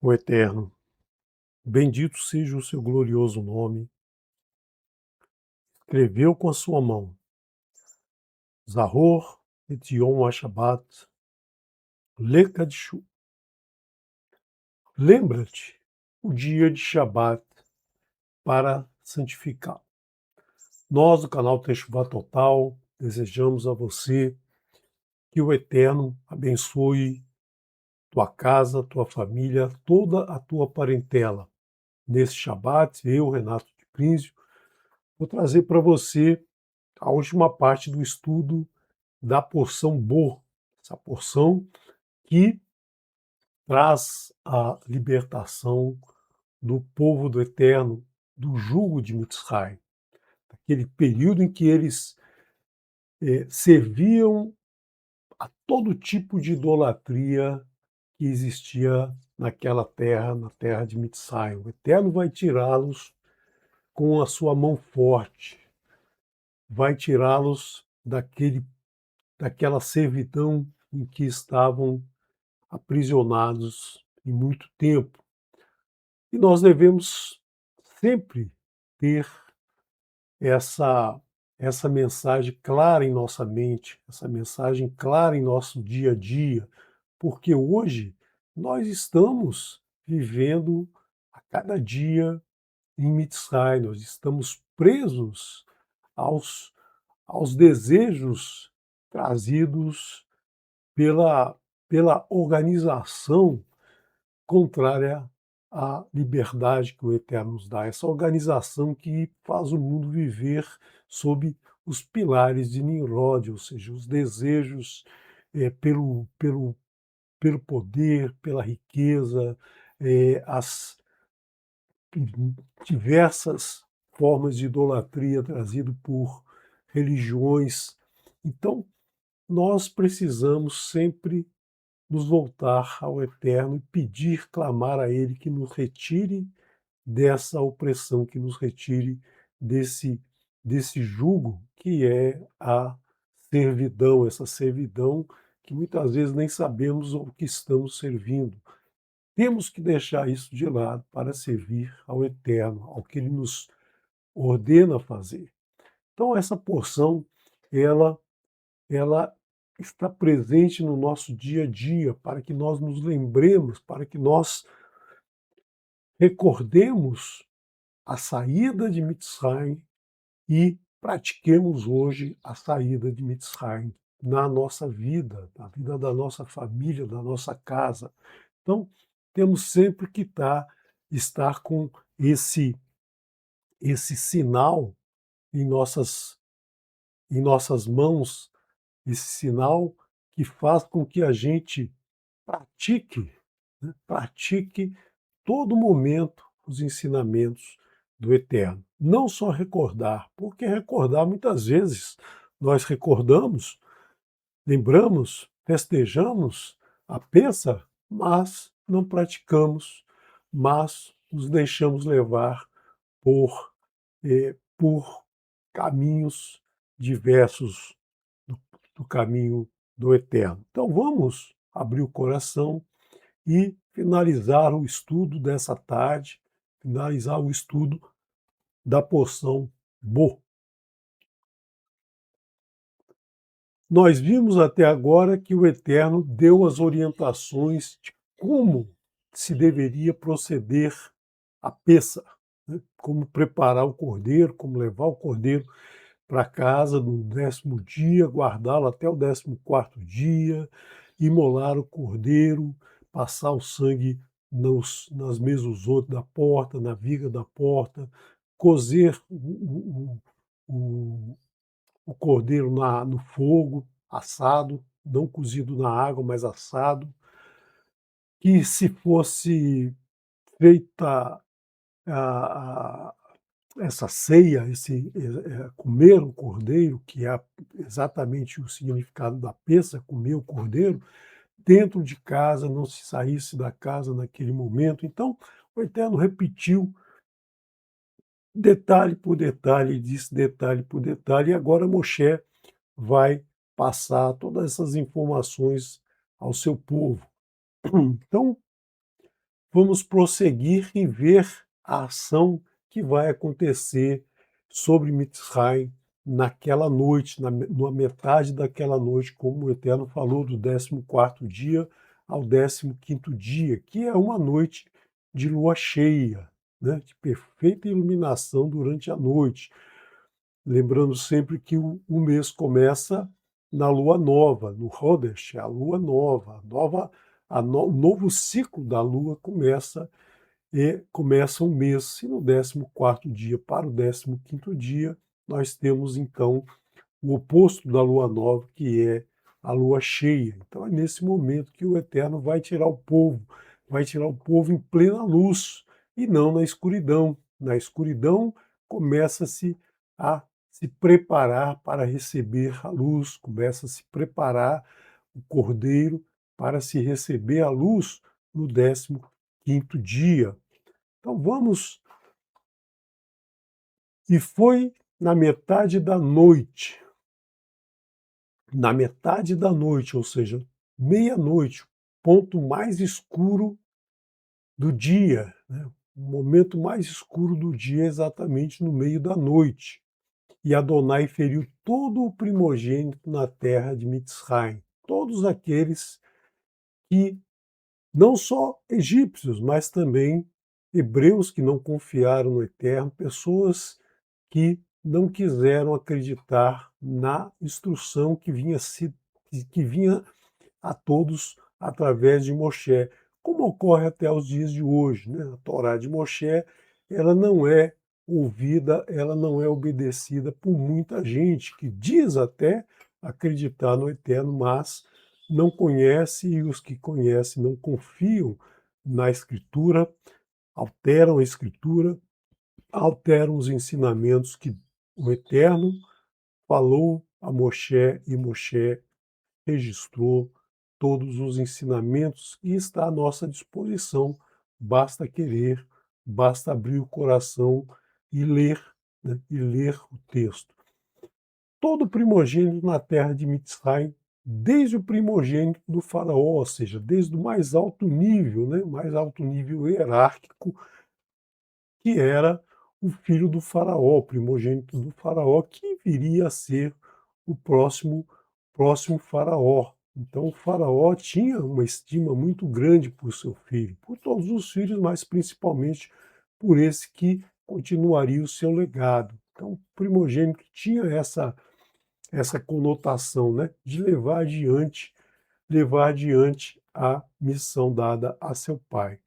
O Eterno, bendito seja o seu glorioso nome, escreveu com a sua mão, Zahor et Yom HaShabbat, Lekadshu. Lembra-te o dia de Shabat para santificá-lo. Nós, do canal Teshuvah Total, desejamos a você que o Eterno abençoe tua casa, tua família, toda a tua parentela. Nesse Shabat, eu, Renato de Prínsio, vou trazer para você a última parte do estudo da porção Bo, essa porção que traz a libertação do povo do Eterno do jugo de Mitzrayim, aquele período em que eles serviam a todo tipo de idolatria que existia naquela terra, na terra de Mitzrayim. O Eterno vai tirá-los com a sua mão forte, vai tirá-los daquela servidão em que estavam aprisionados em muito tempo. E nós devemos sempre ter essa mensagem clara em nossa mente, essa mensagem clara em nosso dia a dia, porque hoje nós estamos vivendo a cada dia em Mitzrayim, nós estamos presos aos desejos trazidos pela, pela organização contrária à liberdade que o Eterno nos dá, essa organização que faz o mundo viver sob os pilares de Nimrod, ou seja, os desejos pelo poder, pela riqueza, as diversas formas de idolatria trazido por religiões. Então, nós precisamos sempre nos voltar ao Eterno e pedir, clamar a Ele que nos retire dessa opressão, que nos retire desse jugo que é a servidão, essa servidão que muitas vezes nem sabemos ao que estamos servindo. Temos que deixar isso de lado para servir ao Eterno, ao que Ele nos ordena fazer. Então essa porção, ela está presente no nosso dia a dia, para que nós nos lembremos, para que nós recordemos a saída de Mitzrayim e pratiquemos hoje a saída de Mitzrayim na nossa vida, na vida da nossa família, da nossa casa. Então, temos sempre que estar com esse sinal em nossas mãos, esse sinal que faz com que a gente pratique, né, pratique todo momento os ensinamentos do Eterno. Não só recordar, porque recordar muitas vezes nós recordamos, lembramos, festejamos a peça, mas não praticamos, mas nos deixamos levar por caminhos diversos do caminho do Eterno. Então vamos abrir o coração e finalizar o estudo dessa tarde, finalizar o estudo da porção Bo. Nós vimos até agora que o Eterno deu as orientações de como se deveria proceder a peça, né? Como preparar o cordeiro, como levar o cordeiro para casa no 10º dia, guardá-lo até o 14º dia, imolar o cordeiro, passar o sangue nas mezuzot da porta, na viga da porta, cozer o cordeiro no fogo, assado, não cozido na água, mas assado, que se fosse feita a essa ceia, comer o cordeiro, que é exatamente o significado da peça, comer o cordeiro, dentro de casa, não se saísse da casa naquele momento. Então, o Eterno repetiu detalhe por detalhe, disse detalhe por detalhe, e agora Moshe vai passar todas essas informações ao seu povo. Então, vamos prosseguir e ver a ação que vai acontecer sobre Mitzrayim naquela noite, na metade daquela noite, como o Eterno falou, do 14º dia ao 15º dia, que é uma noite de lua cheia, né, de perfeita iluminação durante a noite. Lembrando sempre que o mês começa na lua nova, no Hodesh, a lua nova, o novo ciclo da lua começa um mês, e no 14º dia para o 15º dia, nós temos então o oposto da lua nova, que é a lua cheia. Então é nesse momento que o Eterno vai tirar o povo em plena luz e não na escuridão. Na escuridão começa-se a se preparar para receber a luz, começa a se preparar o cordeiro para se receber a luz no 15º dia. Então vamos. E foi na metade da noite, ou seja, meia-noite, ponto mais escuro do dia, né? O momento mais escuro do dia é exatamente no meio da noite. E Adonai feriu todo o primogênito na terra de Mitzrayim, todos aqueles que, não só egípcios, mas também hebreus que não confiaram no Eterno, pessoas que não quiseram acreditar na instrução que vinha a todos através de Moshe, como ocorre até os dias de hoje, né? A Torá de Moshe, ela não é ouvida, ela não é obedecida por muita gente que diz até acreditar no Eterno, mas não conhece, e os que conhecem não confiam na Escritura, alteram a Escritura, alteram os ensinamentos que o Eterno falou a Moshe, e Moshe registrou todos os ensinamentos e está à nossa disposição. Basta querer, basta abrir o coração e ler, né, e ler o texto. Todo primogênito na terra de Mitzrayim, desde o primogênito do faraó, ou seja, desde o mais alto nível, né, mais alto nível hierárquico, que era o filho do faraó, o primogênito do faraó, que viria a ser o próximo faraó. Então o faraó tinha uma estima muito grande por seu filho, por todos os filhos, mas principalmente por esse que continuaria o seu legado. Então o primogênito tinha essa conotação, né, de levar adiante a missão dada a seu pai.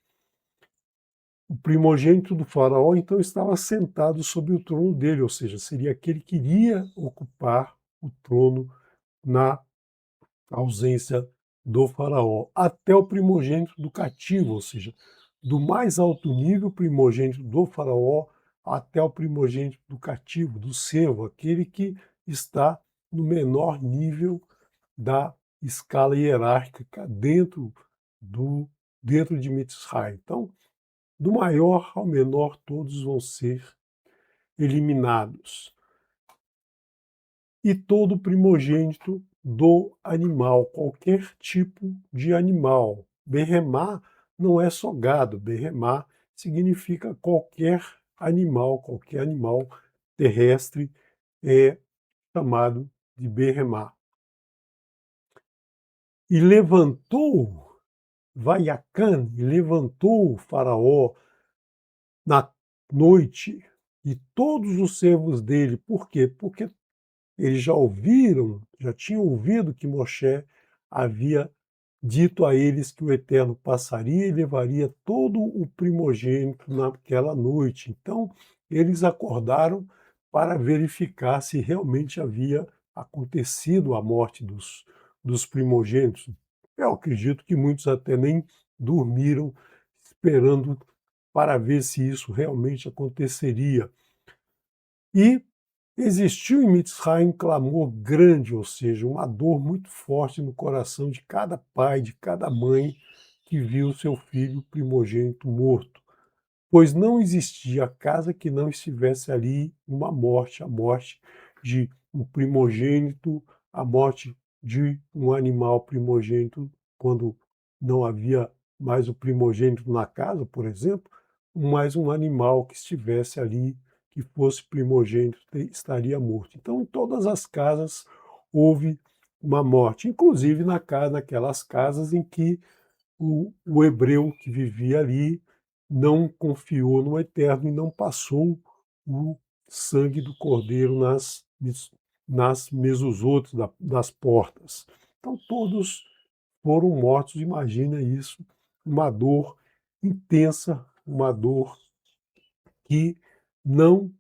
O primogênito do faraó, então, estava sentado sobre o trono dele, ou seja, seria aquele que iria ocupar o trono na ausência do faraó, até o primogênito do cativo, ou seja, do mais alto nível primogênito do faraó até o primogênito do cativo, do servo, aquele que está no menor nível da escala hierárquica dentro de Mitzrayim. Então, do maior ao menor, todos vão ser eliminados. E todo primogênito do animal, qualquer tipo de animal. Berremá não é só gado, berremá significa qualquer animal terrestre é chamado de berremá. E levantou, Vaiacan, e levantou o faraó na noite e todos os servos dele. Por quê? Porque eles já tinham ouvido que Moshe havia dito a eles que o Eterno passaria e levaria todo o primogênito naquela noite. Então, eles acordaram para verificar se realmente havia acontecido a morte dos primogênitos. Eu acredito que muitos até nem dormiram esperando para ver se isso realmente aconteceria. E existiu em Mitzrayim um clamor grande, ou seja, uma dor muito forte no coração de cada pai, de cada mãe que viu seu filho primogênito morto, pois não existia casa que não estivesse ali uma morte, a morte de um primogênito, a morte de um animal primogênito, quando não havia mais o primogênito na casa, por exemplo, mais um animal que estivesse ali, que fosse primogênito, estaria morto. Então, em todas as casas houve uma morte, inclusive naquelas casas em que o hebreu que vivia ali não confiou no Eterno e não passou o sangue do cordeiro nas mesuzotes das portas. Então todos foram mortos, imagina isso, uma dor intensa, uma dor que não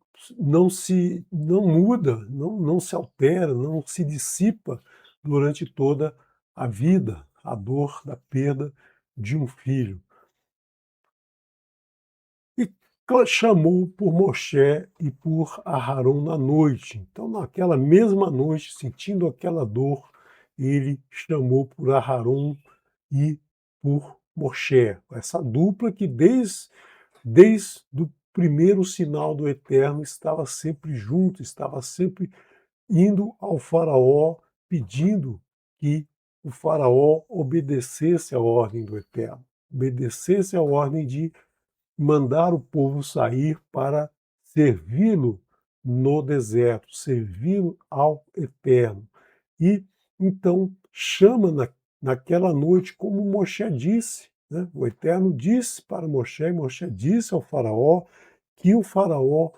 não muda, não se altera, não se dissipa durante toda a vida, a dor da perda de um filho. E chamou por Moshe e por Aharon na noite. Então, naquela mesma noite, sentindo aquela dor, ele chamou por Aharon e por Moshe. Essa dupla que desde o primeiro sinal do Eterno estava sempre junto, estava sempre indo ao Faraó, pedindo que o Faraó obedecesse à ordem do Eterno, obedecesse à ordem de mandar o povo sair para servi-lo no deserto, servi-lo ao Eterno. E então chama naquela noite, como Moshe disse, né? O Eterno disse para Moshe, e Moshe disse ao Faraó que o Faraó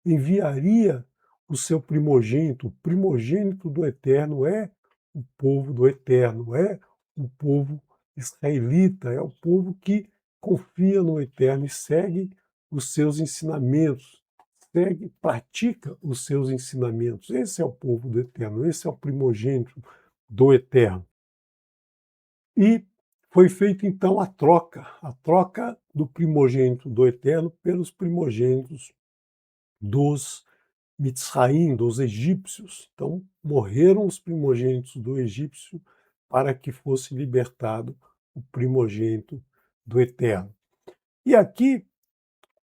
enviaria o seu primogênito. O primogênito do Eterno é o povo do Eterno, é o povo israelita, é o povo que confia no Eterno e segue os seus ensinamentos, pratica os seus ensinamentos. Esse é o povo do Eterno, esse é o primogênito do Eterno. E foi feita então a troca do primogênito do Eterno pelos primogênitos dos Mitzraim, dos egípcios. Então morreram os primogênitos do egípcio para que fosse libertado o primogênito do Eterno. E aqui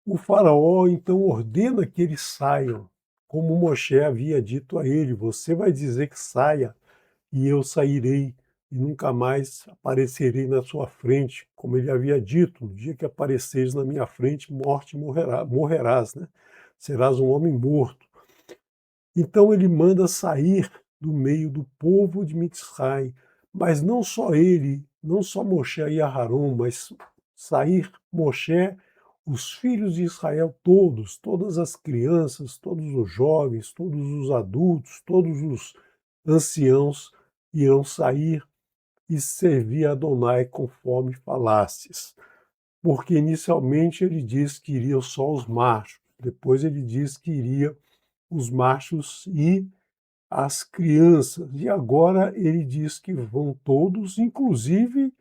o faraó então ordena que eles saiam, como Moshe havia dito a ele: você vai dizer que saia e eu sairei e nunca mais aparecerei na sua frente, como ele havia dito: no dia que apareceres na minha frente, morte morrerás, né? Serás um homem morto. Então ele manda sair do meio do povo de Mitzray, mas não só ele, não só Moshe e Aharon, mas sair Moshe, os filhos de Israel todos, todas as crianças, todos os jovens, todos os adultos, todos os anciãos irão sair e servir a Adonai conforme falastes. Porque inicialmente ele diz que iriam só os machos, depois ele diz que iria os machos e as crianças. E agora ele diz que vão todos, inclusive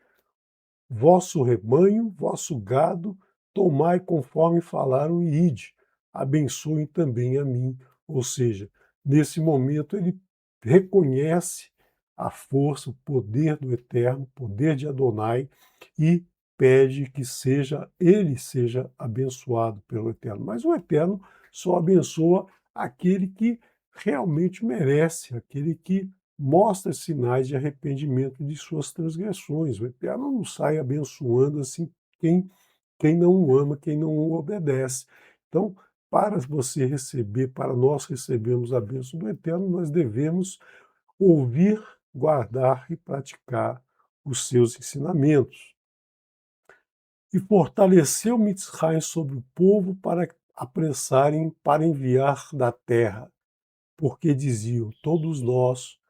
vosso rebanho, vosso gado, tomai conforme falaram e ide, abençoem também a mim. Ou seja, nesse momento ele reconhece a força, o poder do Eterno, o poder de Adonai e pede que ele seja abençoado pelo Eterno. Mas o Eterno só abençoa aquele que realmente merece, aquele que mostra sinais de arrependimento de suas transgressões. O Eterno não sai abençoando assim quem não o ama, quem não o obedece. Então, para você receber, para nós recebermos a bênção do Eterno, nós devemos ouvir, guardar e praticar os seus ensinamentos. E fortaleceu Mitzrayim sobre o povo para apressarem para enviar da terra, porque diziam: todos nós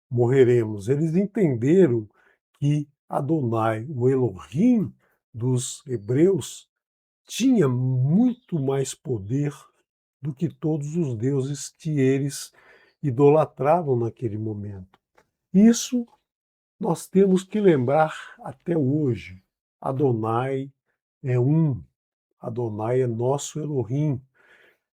morreremos. Eles entenderam que Adonai, o Elohim dos hebreus, tinha muito mais poder do que todos os deuses que eles idolatravam naquele momento. Isso nós temos que lembrar até hoje. Adonai é um, Adonai é nosso Elohim,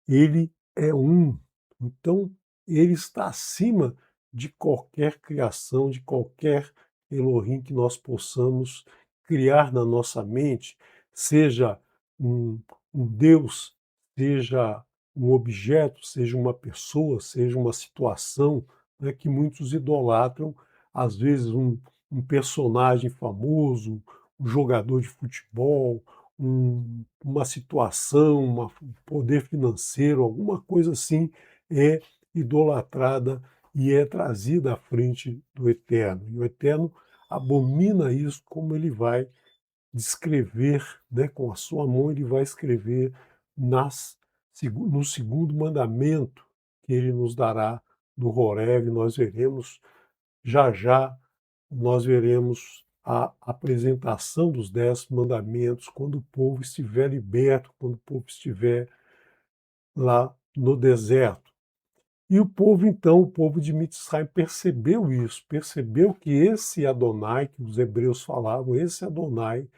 ele é um. Então, ele está acima de qualquer criação, de qualquer Elohim que nós possamos criar na nossa mente, seja um, um Deus, seja um objeto, seja uma pessoa, seja uma situação, né, que muitos idolatram, às vezes um personagem famoso, um jogador de futebol, uma situação, um poder financeiro, alguma coisa assim é idolatrada e é trazida à frente do Eterno. E o Eterno abomina isso, como ele vai descrever, né, com a sua mão, ele vai escrever no segundo mandamento que ele nos dará no Horeb. Nós veremos já já, nós veremos a apresentação dos 10 mandamentos quando o povo estiver liberto, quando o povo estiver lá no deserto. E o povo, então, o povo de Mitzrayim percebeu isso, percebeu que esse Adonai que os hebreus falavam, esse Adonai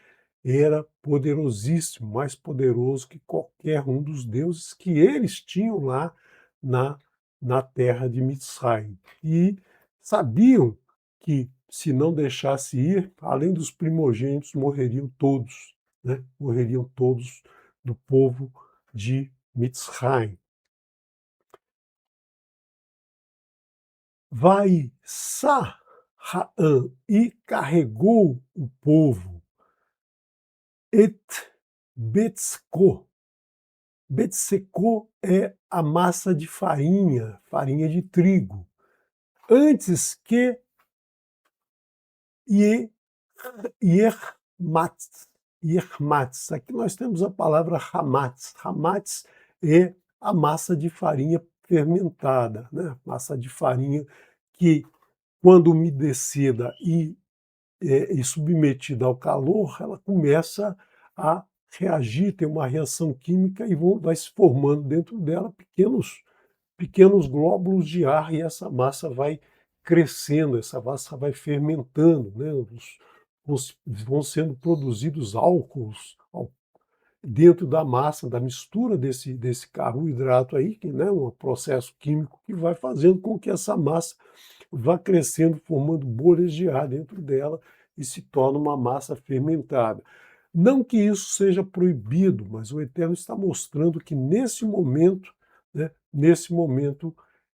era poderosíssimo, mais poderoso que qualquer um dos deuses que eles tinham lá na, na terra de Mitzrayim. E sabiam que se não deixasse ir, além dos primogênitos, morreriam todos, né? Morreriam todos do povo de Mitzrayim. Vai Sarraã e carregou o povo et Betzko. Betzeko é a massa de farinha, farinha de trigo. Antes que Yermatz. Yermatz. Aqui nós temos a palavra Hamatz. Hamatz é a massa de farinha fermentada, né? Massa de farinha que, quando umedecida e submetida ao calor, ela começa a reagir, tem uma reação química e vai se formando dentro dela pequenos glóbulos de ar, e essa massa vai crescendo, essa massa vai fermentando, né? Vão sendo produzidos álcools dentro da massa, da mistura desse carboidrato aí, que, né, um processo químico que vai fazendo com que essa massa vá crescendo, formando bolhas de ar dentro dela e se torna uma massa fermentada. Não que isso seja proibido, mas o Eterno está mostrando que nesse momento, né,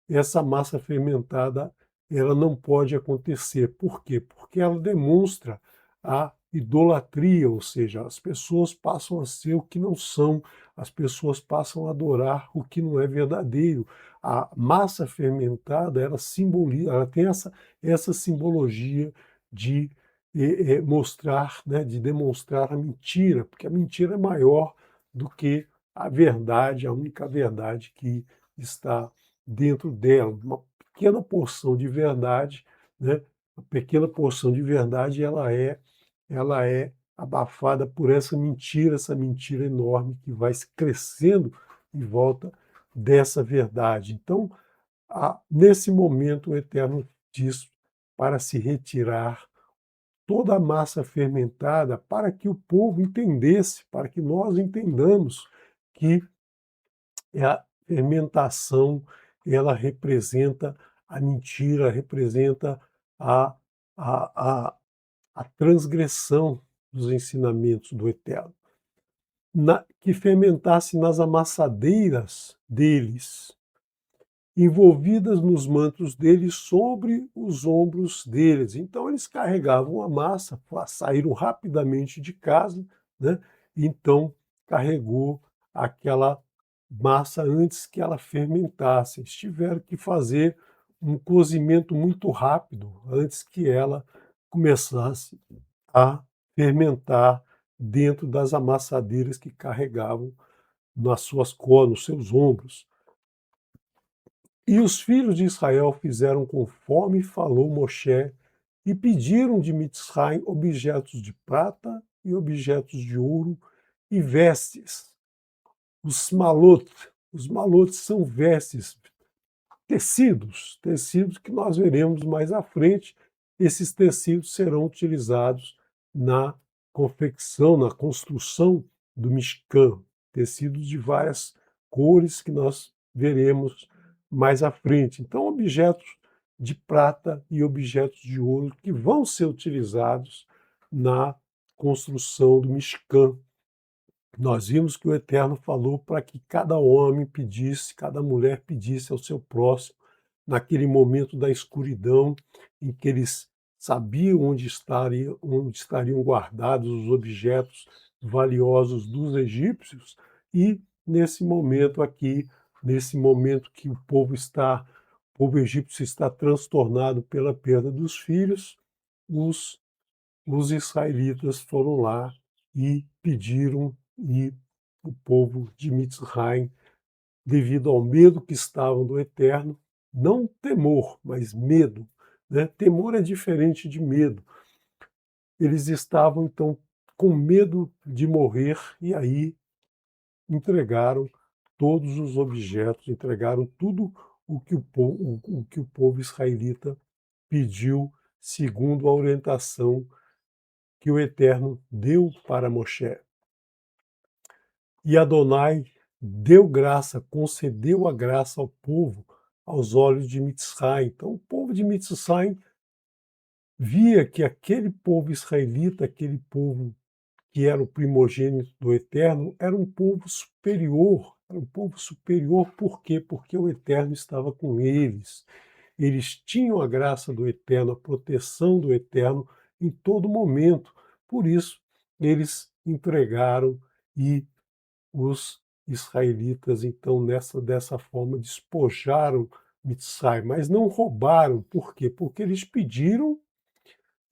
essa massa fermentada ela não pode acontecer. Por quê? Porque ela demonstra a idolatria, ou seja, as pessoas passam a ser o que não são, as pessoas passam a adorar o que não é verdadeiro. A massa fermentada, ela simboliza, ela tem essa simbologia de mostrar, né, de demonstrar a mentira, porque a mentira é maior do que a verdade, a única verdade que está dentro dela. Uma pequena porção de verdade, né, uma pequena porção de verdade, ela é abafada por essa mentira enorme que vai se crescendo em volta dessa verdade. Então, nesse momento, o Eterno diz para se retirar toda a massa fermentada, para que o povo entendesse, para que nós entendamos que a fermentação ela representa a mentira, representa a, a, a, a transgressão dos ensinamentos do Eterno. Que fermentasse nas amassadeiras deles, envolvidas nos mantos deles, sobre os ombros deles. Então eles carregavam a massa, saíram rapidamente de casa, né? Então carregou aquela massa antes que ela fermentasse. Eles tiveram que fazer um cozimento muito rápido antes que ela começasse a fermentar dentro das amassadeiras que carregavam nos seus ombros. E os filhos de Israel fizeram conforme falou Moshe e pediram de Mitzrayim objetos de prata e objetos de ouro e vestes. Os malot são vestes, tecidos que nós veremos mais à frente. Esses tecidos serão utilizados na confecção, na construção do Mishkan, tecidos de várias cores que nós veremos mais à frente. Então, objetos de prata e objetos de ouro que vão ser utilizados na construção do Mishkan. Nós vimos que o Eterno falou para que cada homem pedisse, cada mulher pedisse ao seu próximo, naquele momento da escuridão em que eles sabiam onde estariam guardados os objetos valiosos dos egípcios, e nesse momento aqui, nesse momento que o povo egípcio está transtornado pela perda dos filhos, os, os israelitas foram lá e pediram, e o povo de Mitzrayim, devido ao medo que estavam do Eterno, não temor, mas medo, né? Temor é diferente de medo. Eles estavam, então, com medo de morrer, e aí entregaram todos os objetos, entregaram tudo o que o povo israelita pediu, segundo a orientação que o Eterno deu para Moshe. E Adonai deu graça, concedeu a graça ao povo, aos olhos de Mitzrayim. Então, o povo de Mitzrayim via que aquele povo israelita, aquele povo que era o primogênito do Eterno, era um povo superior. Era um povo superior por quê? Porque o Eterno estava com eles. Eles tinham a graça do Eterno, a proteção do Eterno em todo momento. Por isso, eles entregaram, e os israelitas, então, dessa forma, despojaram Mitzrayim, mas não roubaram. Por quê? Porque eles pediram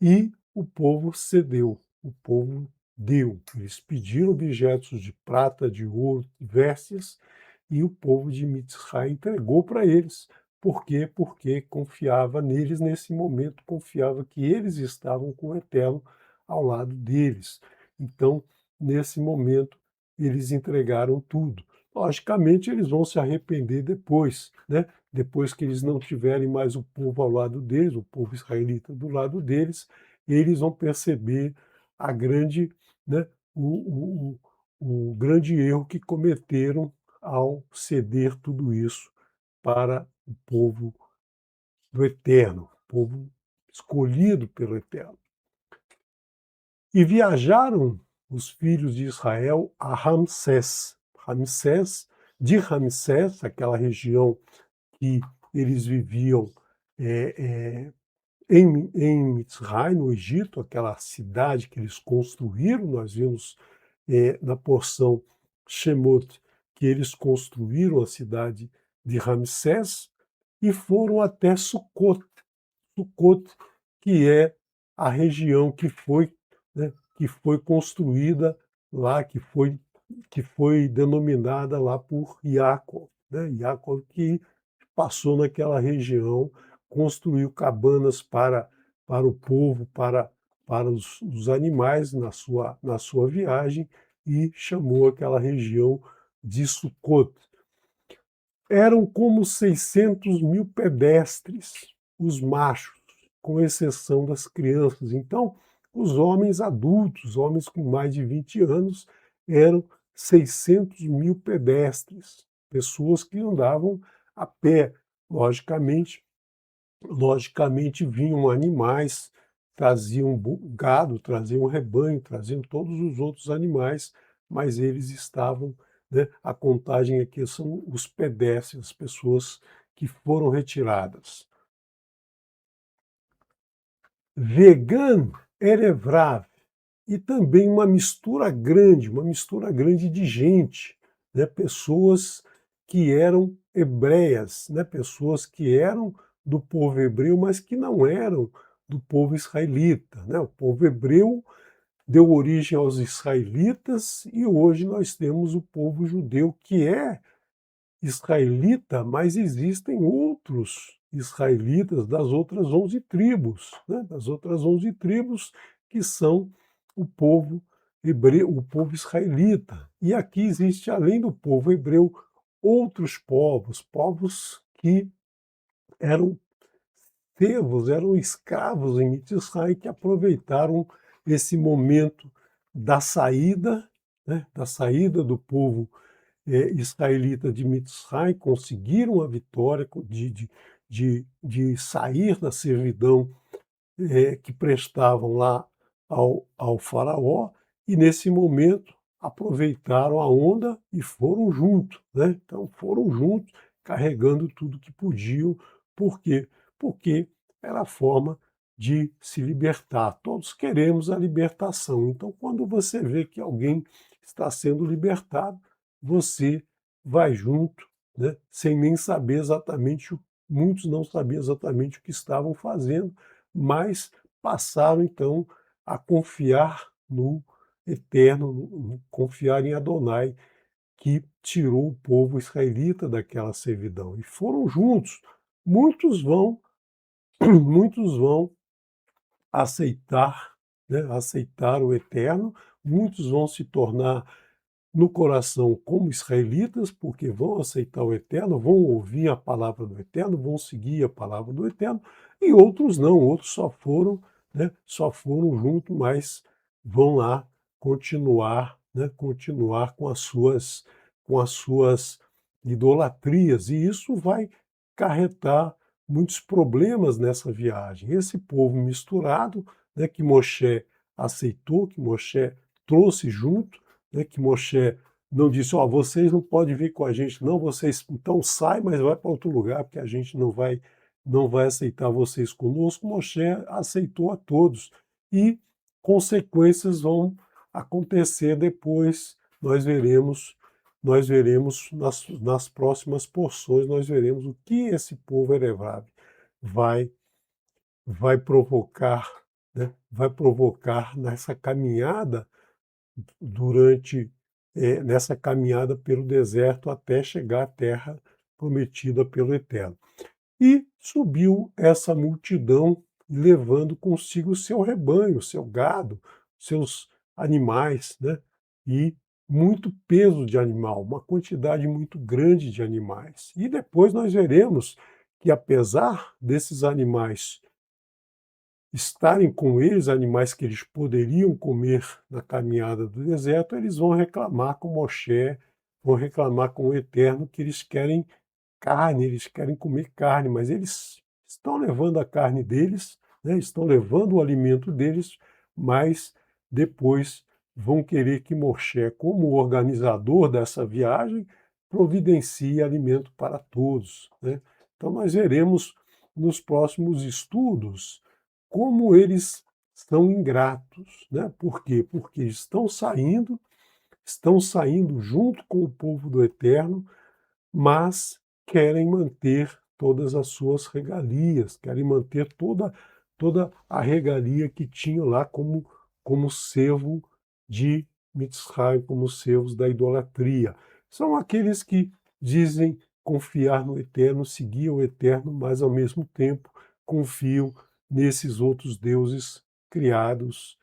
e o povo cedeu, o povo deu. Eles pediram objetos de prata, de ouro, vestes, e o povo de Mitzrayim entregou para eles. Por quê? Porque confiava neles nesse momento, confiava que eles estavam com o Eterno ao lado deles. Então, nesse momento, eles entregaram tudo. Logicamente, eles vão se arrepender depois, né? Depois que eles não tiverem mais o povo ao lado deles, o povo israelita do lado deles, eles vão perceber a grande, né, o grande erro que cometeram ao ceder tudo isso para o povo do Eterno, o povo escolhido pelo Eterno. E viajaram os filhos de Israel a Ramsés. De Ramsés, aquela região que eles viviam em Mitzrayim, no Egito, aquela cidade que eles construíram. Nós vimos na porção Shemot que eles construíram a cidade de Ramsés e foram até Sucot, que é a região né, que foi construída lá, que foi denominada lá por Jacob, né? Jacob que passou naquela região, construiu cabanas para o povo, para os animais na sua viagem, e chamou aquela região de Sucot. Eram como 600.000 pedestres, os machos, com exceção das crianças. Então, os homens adultos, homens com mais de 20 anos, eram 600.000 pedestres, pessoas que andavam a pé. Logicamente vinham animais, traziam gado, traziam rebanho, traziam todos os outros animais, mas eles estavam, né, a contagem aqui são os pedestres, as pessoas que foram retiradas. Vegan Erevrav, e também uma mistura grande de gente, né? Pessoas que eram hebreias, né? Pessoas que eram do povo hebreu, mas que não eram do povo israelita, né? O povo hebreu deu origem aos israelitas, e hoje nós temos o povo judeu, que é israelita, mas existem outros israelitas das outras 11 tribos, né? Das outras 11 tribos, que são o povo hebreu, o povo israelita. E aqui existe, além do povo hebreu, outros povos que eram servos, eram escravos em Mitzrayim, que aproveitaram esse momento da saída, né, da saída do povo israelita de Mitzrayim, conseguiram a vitória de sair da servidão que prestavam lá ao faraó, e nesse momento aproveitaram a onda e foram juntos, né? Então foram juntos, carregando tudo que podiam. Por quê? Porque era a forma de se libertar. Todos queremos a libertação. Então, quando você vê que alguém está sendo libertado, você vai junto, né, sem nem saber exatamente, muitos não sabiam exatamente o que estavam fazendo, mas passaram então a confiar no Eterno, confiar em Adonai, que tirou o povo israelita daquela servidão. E foram juntos. Muitos vão, muitos vão aceitar, né, aceitar o Eterno, muitos vão se tornar no coração como israelitas, porque vão aceitar o Eterno, vão ouvir a palavra do Eterno, vão seguir a palavra do Eterno, e outros não, outros só foram, né, só foram junto, mas vão lá continuar, né, continuar com as suas idolatrias, e isso vai carregar muitos problemas nessa viagem. Esse povo misturado, né, que Moshe aceitou, que Moshe trouxe junto, né, que Moshe não disse, ó, vocês não podem vir com a gente, não, vocês então saem, mas vai para outro lugar, porque a gente não vai aceitar vocês conosco. Moshe aceitou a todos e consequências vão acontecer depois. Nós veremos nas próximas porções, nós veremos o que esse povo Erevav vai vai provocar, né, vai provocar nessa caminhada durante nessa caminhada pelo deserto até chegar à terra prometida pelo Eterno. E subiu essa multidão, levando consigo o seu rebanho, o seu gado, seus animais, né? E muito peso de animal, uma quantidade muito grande de animais. E depois nós veremos que, apesar desses animais estarem com eles, animais que eles poderiam comer na caminhada do deserto, eles vão reclamar com Moshe, vão reclamar com o Eterno que eles querem carne, eles querem comer carne, mas eles estão levando a carne deles, né, estão levando o alimento deles, mas depois vão querer que Moshe, como organizador dessa viagem, providencie alimento para todos, né? Então nós veremos nos próximos estudos como eles são ingratos, né? Por quê? Porque estão saindo junto com o povo do Eterno, mas querem manter todas as suas regalias, querem manter toda a regalia que tinham lá como servo de Mitzrayim, como servos da idolatria. São aqueles que dizem confiar no Eterno, seguir o Eterno, mas ao mesmo tempo confiam nesses outros deuses criados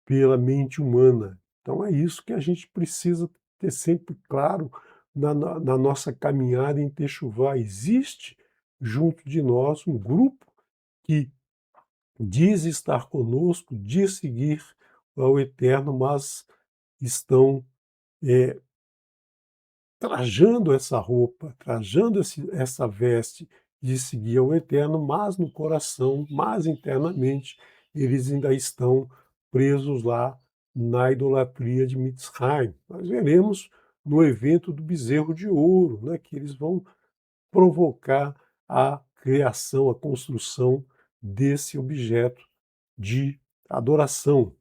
pela mente humana. Então é isso que a gente precisa ter sempre claro na nossa caminhada em Techuvá. Existe junto de nós um grupo que diz estar conosco, diz seguir ao Eterno, mas estão trajando essa roupa, trajando essa veste de seguir ao Eterno, mas no coração, mas internamente, eles ainda estão presos lá na idolatria de Mitzrayim. Nós veremos no evento do bezerro de ouro, né, que eles vão provocar a criação, a construção desse objeto de adoração.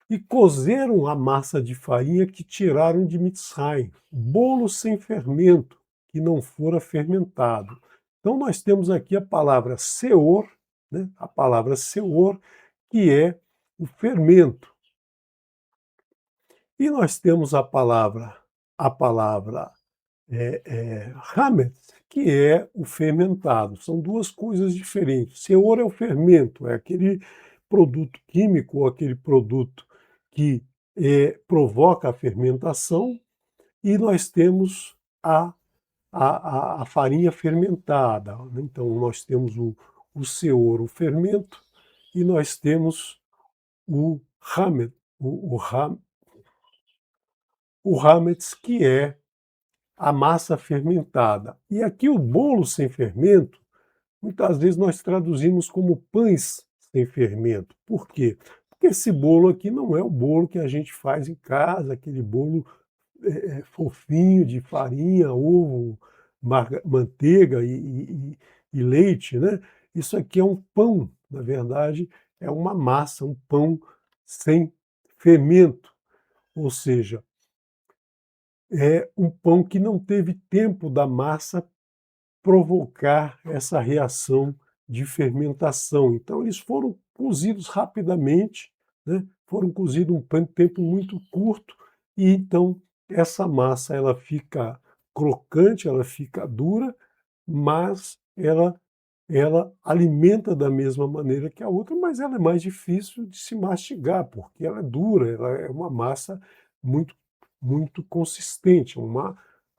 E cozeram a massa de farinha que tiraram de Mitzrayim, bolo sem fermento, que não fora fermentado. Então nós temos aqui a palavra seor, né? A palavra seor, que é o fermento. E nós temos a palavra hametz, que é o fermentado. São duas coisas diferentes. Seor é o fermento, é aquele produto químico, ou aquele produto que provoca a fermentação, e nós temos a farinha fermentada. Então, nós temos o seor, o fermento, e nós temos o hametz, o hametz, que é a massa fermentada. E aqui o bolo sem fermento, muitas vezes nós traduzimos como pães sem fermento. Por quê? Porque esse bolo aqui não é o bolo que a gente faz em casa, aquele bolo fofinho de farinha, ovo, manteiga e leite, né? Isso aqui é um pão Na verdade, é uma massa, um pão sem fermento, ou seja, é um pão que não teve tempo da massa provocar essa reação de fermentação. Então, eles foram cozidos rapidamente, né? Foram cozidos tempo muito curto, e então essa massa ela fica crocante, ela fica dura, mas ela alimenta da mesma maneira que a outra, mas ela é mais difícil de se mastigar, porque ela é dura, ela é uma massa muito, muito consistente.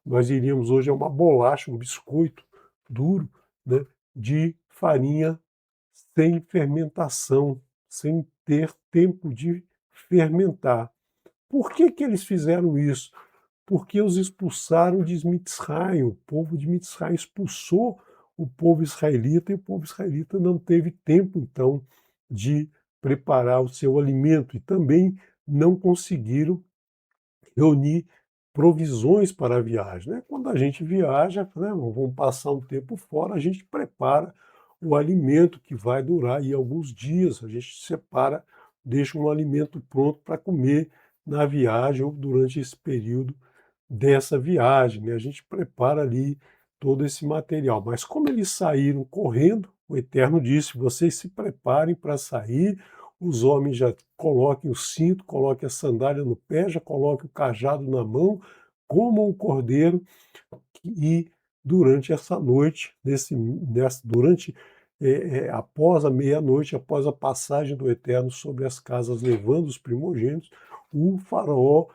Nós diríamos hoje é uma bolacha, um biscoito duro, né, de farinha sem fermentação, sem ter tempo de fermentar. Por que que eles fizeram isso? Porque os expulsaram de Mitzrayim, o povo de Mitzrayim expulsou o povo israelita, e o povo israelita não teve tempo, então, de preparar o seu alimento, e também não conseguiram reunir provisões para a viagem, né? Quando a gente viaja, né, vamos passar um tempo fora, a gente prepara o alimento que vai durar aí alguns dias, a gente separa, deixa um alimento pronto para comer na viagem ou durante esse período dessa viagem, né? A gente prepara ali todo esse material. Mas como eles saíram correndo, o Eterno disse: vocês se preparem para sair, os homens já coloquem o cinto, coloquem a sandália no pé, já coloquem o cajado na mão, comam o cordeiro, e durante essa noite, após a meia-noite, após a passagem do Eterno sobre as casas, levando os primogênitos, o faraó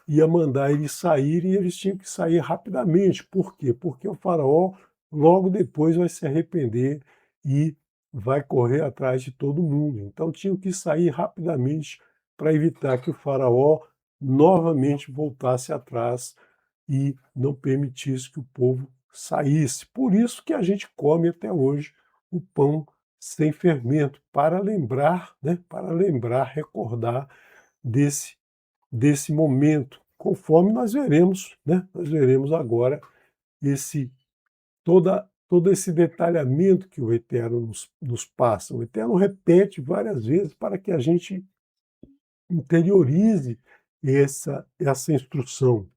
ia mandar eles saírem, e eles tinham que sair rapidamente. Por quê? Porque o faraó logo depois vai se arrepender e vai correr atrás de todo mundo. Então tinham que sair rapidamente para evitar que o faraó novamente voltasse atrás e não permitisse que o povo saísse. Por isso que a gente come até hoje o pão sem fermento, para lembrar, né, para lembrar, recordar desse, desse momento, conforme nós veremos, né, nós veremos agora esse todo esse detalhamento que o Eterno nos passa. O Eterno repete várias vezes para que a gente interiorize essa instrução.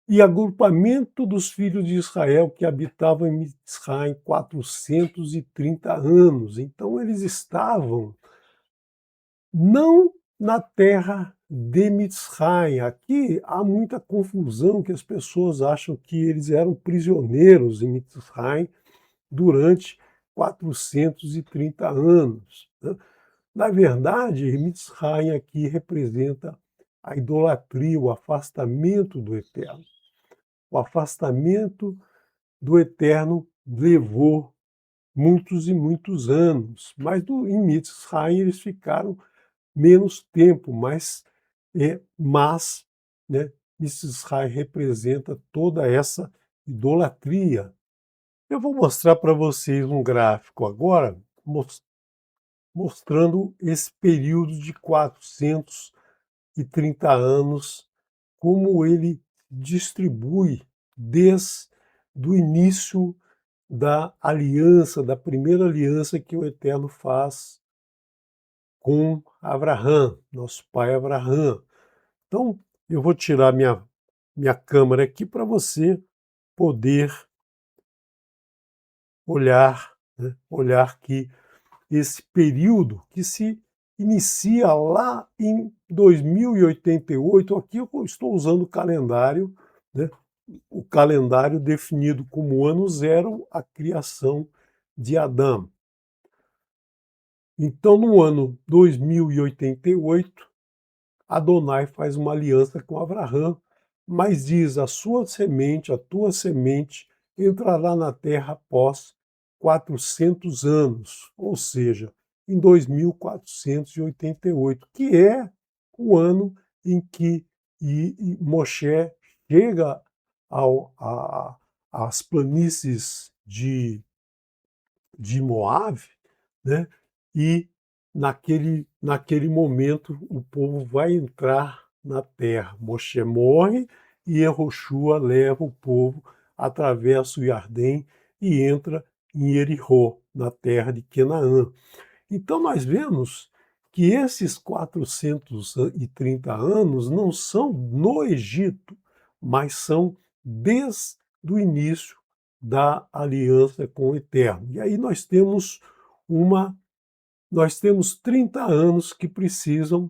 E agrupamento dos filhos de Israel que habitavam em Mitzrayim 430 anos. Então eles estavam não na terra de Mitzrayim. Aqui há muita confusão, que as pessoas acham que eles eram prisioneiros em Mitzrayim durante 430 anos, né? Na verdade, Mitzrayim aqui representa a idolatria, o afastamento do Eterno. O afastamento do Eterno levou muitos e muitos anos, mas em Mitzrayim eles ficaram menos tempo, mas né, Mitzrayim representa toda essa idolatria. Eu vou mostrar para vocês um gráfico agora, mostrando esse período de 430 anos, como ele distribui desde o início da aliança, da primeira aliança que o Eterno faz com Abraão, nosso pai Abraão. Então, eu vou tirar minha câmera aqui para você poder olhar, né, olhar aqui esse período que se inicia lá em 2088. Aqui eu estou usando o calendário, né, o calendário definido como ano zero, a criação de Adão. Então, no ano 2088, Adonai faz uma aliança com Abraão, mas diz: a sua semente, a tua semente, entrará na terra após 400 anos, ou seja, em 2488, que é o ano em que Moshe chega às planícies de Moabe, né? E naquele momento o povo vai entrar na terra. Moshe morre e Yehoshua leva o povo, atravessa o Jardém e entra em Jericó, na terra de Canaã. Então nós vemos que esses 430 anos não são no Egito, mas são desde o início da aliança com o Eterno. E aí nós temos 30 anos que precisam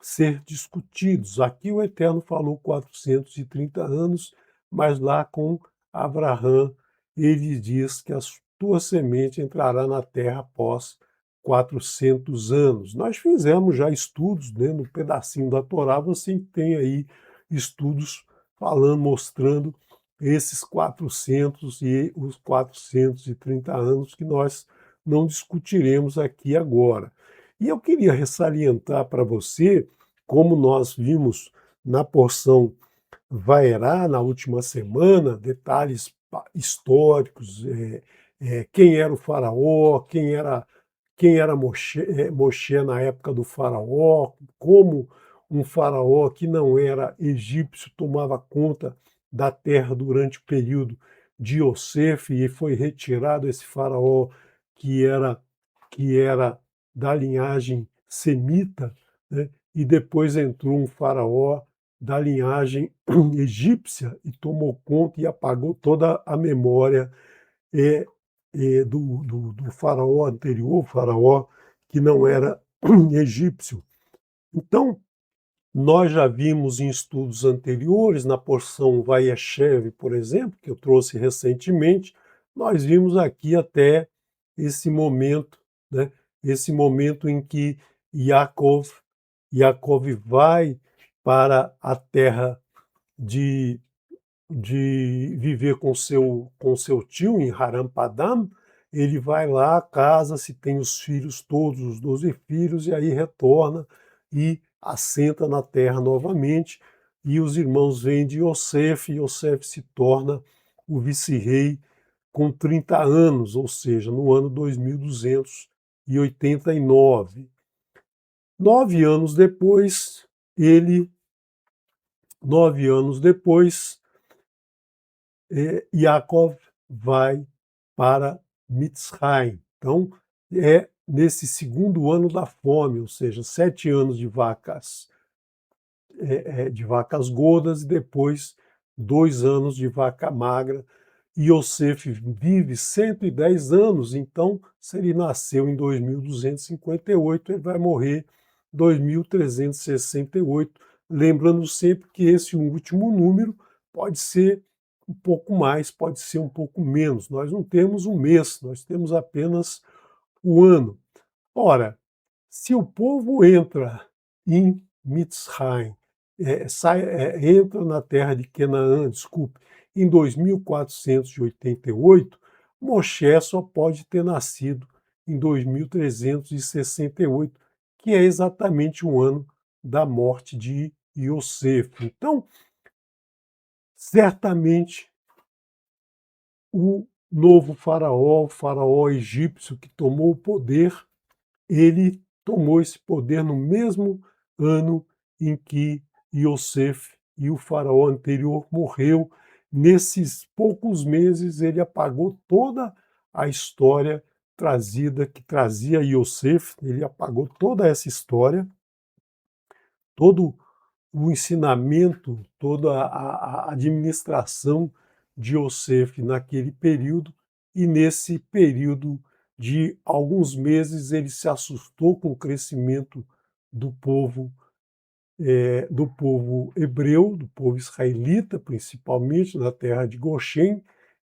ser discutidos. Aqui o Eterno falou 430 anos, mas lá com Abraão ele diz que a tua semente entrará na terra após 400 anos. Nós fizemos já estudos, né, no pedacinho da Torá, você tem aí estudos falando, mostrando esses 400 e os 430 anos que nós não discutiremos aqui agora. E eu queria ressalientar para você, como nós vimos na porção Vaerá na última semana, detalhes históricos, quem era o faraó, quem era Moshe na época do faraó, como um faraó que não era egípcio tomava conta da terra durante o período de Iosef e foi retirado esse faraó que era, que era da linhagem semita, né? E depois entrou um faraó da linhagem egípcia e tomou conta e apagou toda a memória do faraó anterior, faraó que não era egípcio. Então, nós já vimos em estudos anteriores, na porção Vayeshev, por exemplo, que eu trouxe recentemente, nós vimos aqui até esse momento, né? Esse momento em que Yaakov vai para a terra de viver com seu tio em Haram-Padam, ele vai lá, casa-se, tem os filhos todos, os 12 filhos, e aí retorna e assenta na terra novamente, e os irmãos vêm de Yosef, e Yosef se torna o vice-rei com 30 anos, ou seja, no ano 2289. 9 anos depois, 9 anos depois, Yaakov vai para Mitzrayim. Então, é nesse segundo ano da fome, ou seja, 7 anos de vacas gordas e depois 2 anos de vaca magra. E Yosef vive 110 anos, então, se ele nasceu em 2258, ele vai morrer em 2368. Lembrando sempre que esse último número pode ser um pouco mais, pode ser um pouco menos. Nós não temos um mês, nós temos apenas o ano. Ora, se o povo entra em Mitzrayim, entra na terra de Canaã, desculpe, em 2488, Moshe só pode ter nascido em 2368, que é exatamente o ano da morte de Yosef. Então, certamente, o novo faraó, o faraó egípcio que tomou o poder, ele tomou esse poder no mesmo ano em que Yosef e o faraó anterior morreu. Nesses poucos meses, ele apagou toda a história que trazia Yosef, ele apagou toda essa história, todo o ensinamento, toda a administração de Yosef naquele período, e nesse período de alguns meses ele se assustou com o crescimento do povo hebreu, do povo israelita, principalmente na terra de Goshen,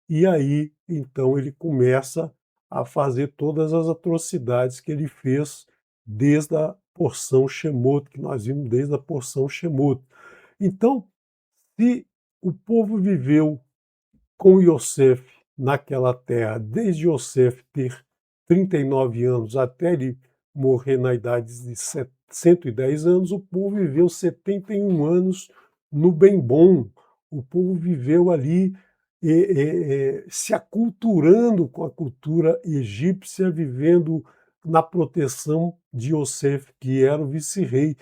e aí então ele começa a fazer todas as atrocidades que ele fez desde a porção Shemot, que nós vimos desde a porção Shemot. Então, se o povo viveu com Yosef naquela terra, desde Yosef ter 39 anos até ele morrer na idade de 110 anos, o povo viveu 71 anos no bem bom. O povo viveu ali se aculturando com a cultura egípcia, vivendo na proteção de Yosef, que era o vice-rei.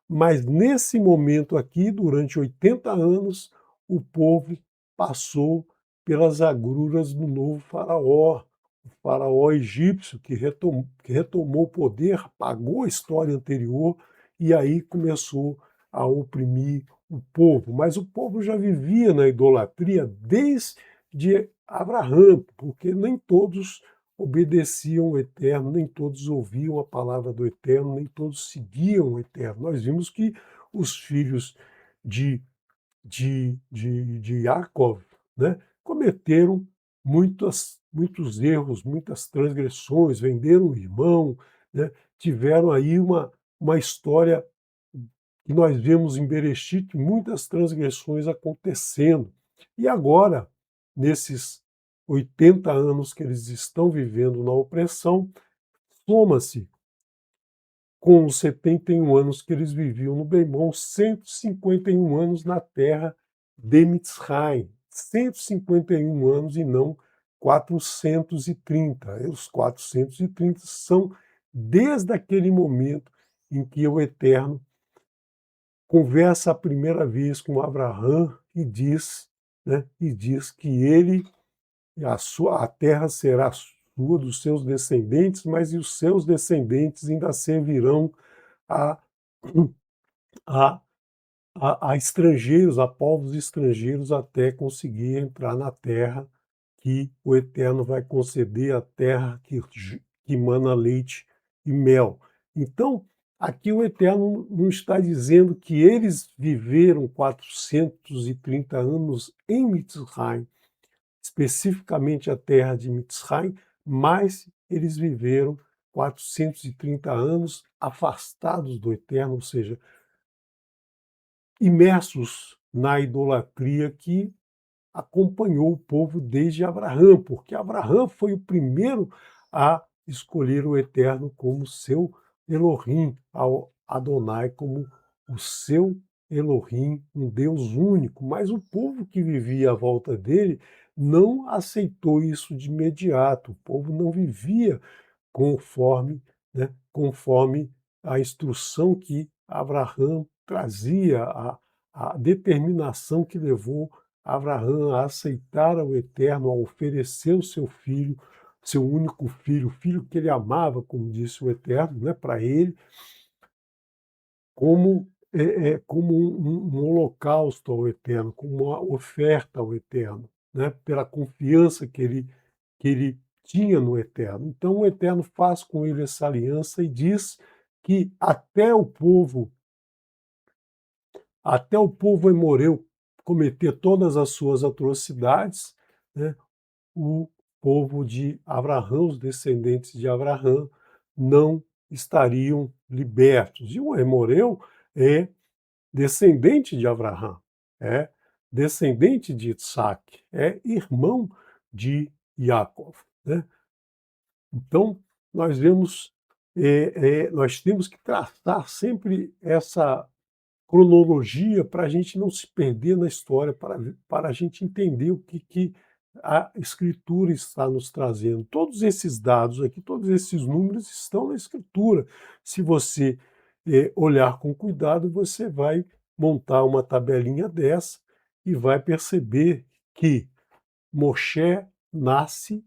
Mas nesse momento aqui, durante 80 anos, o povo passou pelas agruras do novo faraó. o faraó egípcio que retomou o poder, apagou a história anterior e aí começou a oprimir o povo. Mas o povo já vivia na idolatria desde Abraão, porque nem todos obedeciam o Eterno, nem todos ouviam a palavra do Eterno, nem todos seguiam o Eterno. Nós vimos que os filhos de de Yaakov, né, cometeram muitos erros, muitas transgressões, venderam o irmão, né, tiveram aí uma história que nós vemos em Bereshit, muitas transgressões acontecendo. E agora, nesses 80 anos que eles estão vivendo na opressão, soma-se com os 71 anos que eles viviam no bem bom, 151 anos na terra de Mitzrayim. 151 anos e não 430. E os 430 são desde aquele momento em que o Eterno conversa a primeira vez com Abraão e diz que ele, a terra será sua, dos seus descendentes, mas e os seus descendentes ainda servirão a, a, a estrangeiros, a povos estrangeiros, até conseguir entrar na terra que o Eterno vai conceder, a terra que mana leite e mel. Então, aqui o Eterno não está dizendo que eles viveram 430 anos em Mitzrayim, especificamente a terra de Mitzrayim, mas eles viveram 430 anos afastados do Eterno, ou seja, imersos na idolatria que acompanhou o povo desde Abraão, porque Abraão foi o primeiro a escolher o Eterno como seu Elohim, ao Adonai como o seu Elohim, um Deus único. Mas o povo que vivia à volta dele não aceitou isso de imediato. O povo não vivia conforme, conforme a instrução que Abraão trazia, a determinação que levou Abraão a aceitar o Eterno, a oferecer o seu filho, seu único filho, o filho que ele amava, como disse o Eterno, para ele, como, como um holocausto ao Eterno, como uma oferta ao Eterno, pela confiança que ele tinha no Eterno. Então o Eterno faz com ele essa aliança e diz que até o povo emoreu cometer todas as suas atrocidades, né, o povo de Abraão, os descendentes de Abraão, não estariam libertos. E o Emoreu é descendente de Abraão, é descendente de Isaac, é irmão de Jacob, né? Então, nós vemos, nós temos que traçar sempre essa cronologia para a gente não se perder na história, para a gente entender o que a Escritura está nos trazendo. Todos esses dados aqui, todos esses números estão na Escritura. Se você olhar com cuidado, você vai montar uma tabelinha dessa e vai perceber que Moshe nasce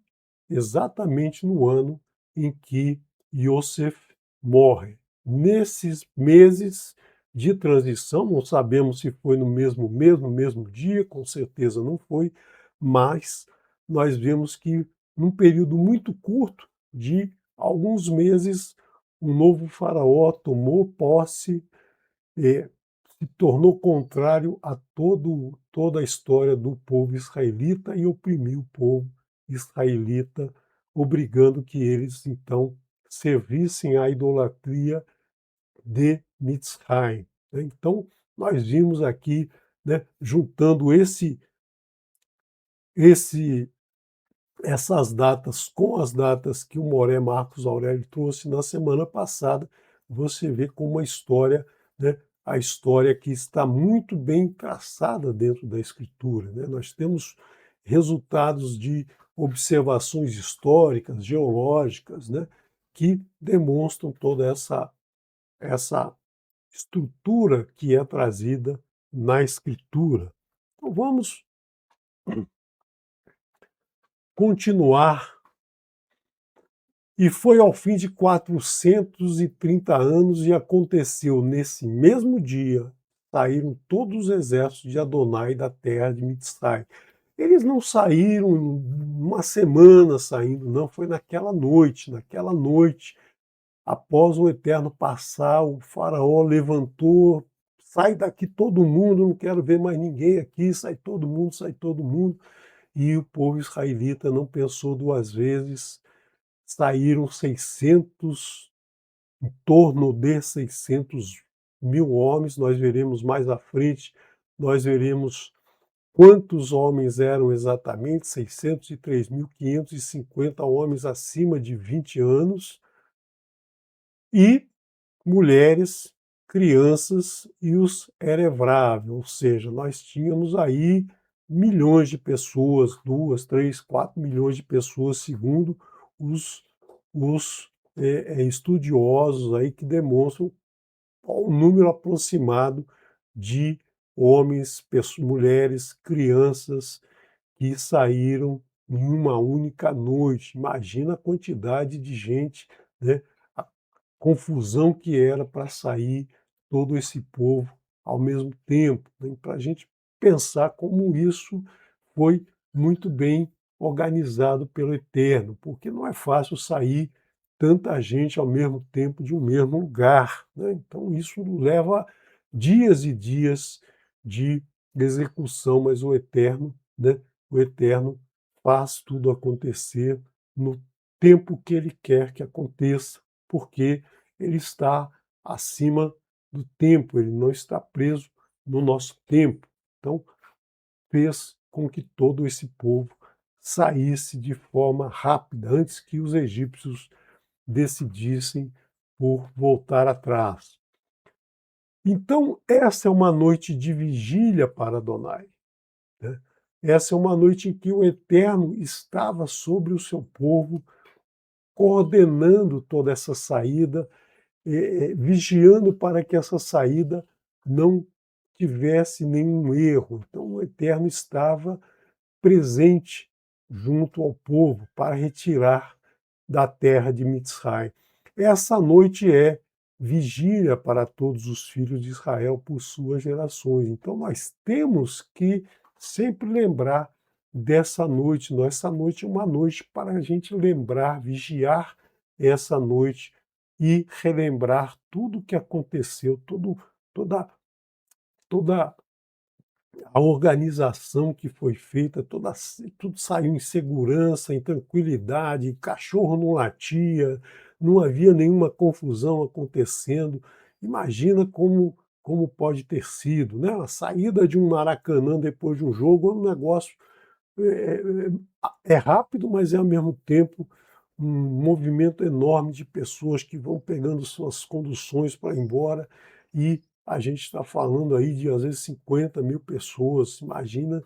exatamente no ano em que Yosef morre. Nesses meses de transição, não sabemos se foi no mesmo dia, com certeza não foi, mas nós vemos que num período muito curto de alguns meses, um novo faraó tomou posse, eh, se tornou contrário a toda a história do povo israelita e oprimiu o povo israelita, obrigando que eles, então, servissem à idolatria de Mitzrayim. Então, nós vimos aqui, juntando esse, essas datas com as datas que o Moré Marcos Aurélio trouxe na semana passada, você vê como a história que está muito bem traçada dentro da Escritura. Nós temos resultados de observações históricas, geológicas, que demonstram toda essa estrutura que é trazida na Escritura. Então vamos continuar E foi ao fim de 430 anos, e aconteceu nesse mesmo dia, saíram todos os exércitos de Adonai da terra de Mitzrai. Eles não saíram uma semana saindo, não, foi naquela noite, após o Eterno passar, o faraó levantou, sai daqui todo mundo, não quero ver mais ninguém aqui, sai todo mundo, e o povo israelita não pensou duas vezes, saíram 600, em torno de 600 mil homens, nós veremos mais à frente, nós veremos quantos homens eram exatamente, 603.550 homens acima de 20 anos, e mulheres, crianças e os Erevrav, ou seja, nós tínhamos aí milhões de pessoas, 2, 3, 4 milhões de pessoas, segundo os estudiosos aí que demonstram qual o número aproximado de homens, mulheres, crianças que saíram em uma única noite. Imagina a quantidade de gente, né? A confusão que era para sair todo esse povo ao mesmo tempo, né? Para a gente pensar como isso foi muito bem organizado pelo Eterno, porque não é fácil sair tanta gente ao mesmo tempo de um mesmo lugar, né? Então isso leva dias e dias de execução, mas o Eterno, né? O Eterno faz tudo acontecer no tempo que Ele quer que aconteça, porque Ele está acima do tempo, Ele não está preso no nosso tempo. Então, fez com que todo esse povo saísse de forma rápida, antes que os egípcios decidissem por voltar atrás. Então, essa é uma noite de vigília para Adonai, né? Essa é uma noite em que o Eterno estava sobre o seu povo, coordenando toda essa saída, vigiando para que essa saída não tivesse nenhum erro. Então, o Eterno estava presente junto ao povo para retirar da terra de Mitzrai. Essa noite é vigília para todos os filhos de Israel por suas gerações. Então nós temos que sempre lembrar dessa noite. Essa noite é uma noite para a gente lembrar, vigiar essa noite e relembrar tudo o que aconteceu, toda a organização que foi feita, tudo saiu em segurança, em tranquilidade, cachorro não latia, não havia nenhuma confusão acontecendo. Imagina como pode ter sido, né? A saída de um Maracanã depois de um jogo é um negócio é rápido, mas é ao mesmo tempo um movimento enorme de pessoas que vão pegando suas conduções para ir embora, e a gente está falando aí de às vezes 50 mil pessoas, imagina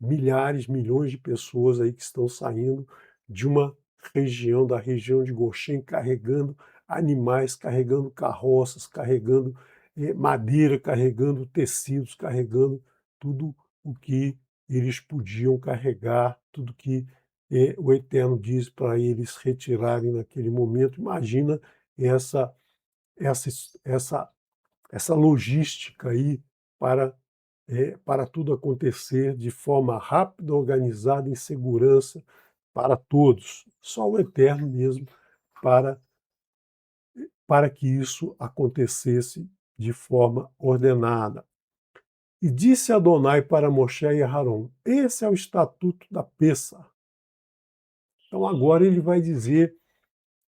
milhares, milhões de pessoas aí que estão saindo de uma região, da região de Goshen, carregando animais, carregando carroças, carregando madeira, carregando tecidos, carregando tudo o que eles podiam carregar, tudo que o Eterno diz para eles retirarem naquele momento. Imagina essa, essa, essa, essa logística aí para tudo acontecer de forma rápida, organizada, em segurança para todos. Só o Eterno mesmo para, para que isso acontecesse de forma ordenada. E disse Adonai para Moshe e Aharon: esse é o estatuto da Pêssah. Então agora ele vai dizer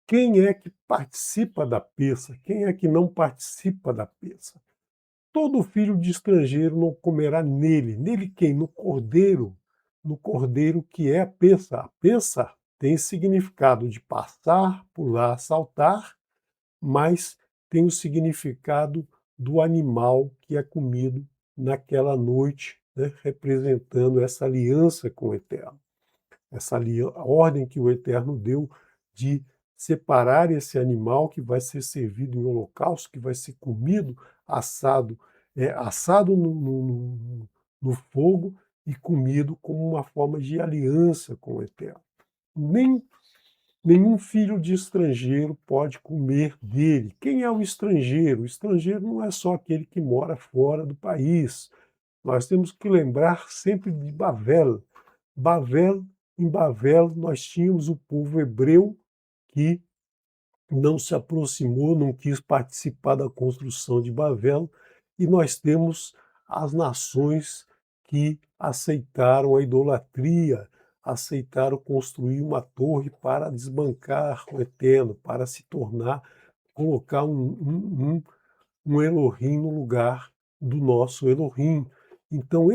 quem é que participa da Pêssah, quem é que não participa da Pêssah. Todo filho de estrangeiro não comerá nele. Nele quem? No cordeiro que é a Pêssah. A Pêssah tem significado de passar, pular, saltar, mas tem o significado do animal que é comido naquela noite, né, representando essa aliança com o Eterno. A ordem que o Eterno deu de separar esse animal que vai ser servido em holocausto, que vai ser comido, assado, assado no fogo e comido como uma forma de aliança com o Eterno. Nem Nenhum filho de estrangeiro pode comer dele. Quem é o estrangeiro? O estrangeiro não é só aquele que mora fora do país. Nós temos que lembrar sempre de Babel. Babel, em Babel, nós tínhamos o povo hebreu que não se aproximou, não quis participar da construção de Babel, e nós temos as nações que aceitaram a idolatria, aceitaram construir uma torre para desbancar o Eterno, para se tornar, colocar um Elohim no lugar do nosso Elohim. Então,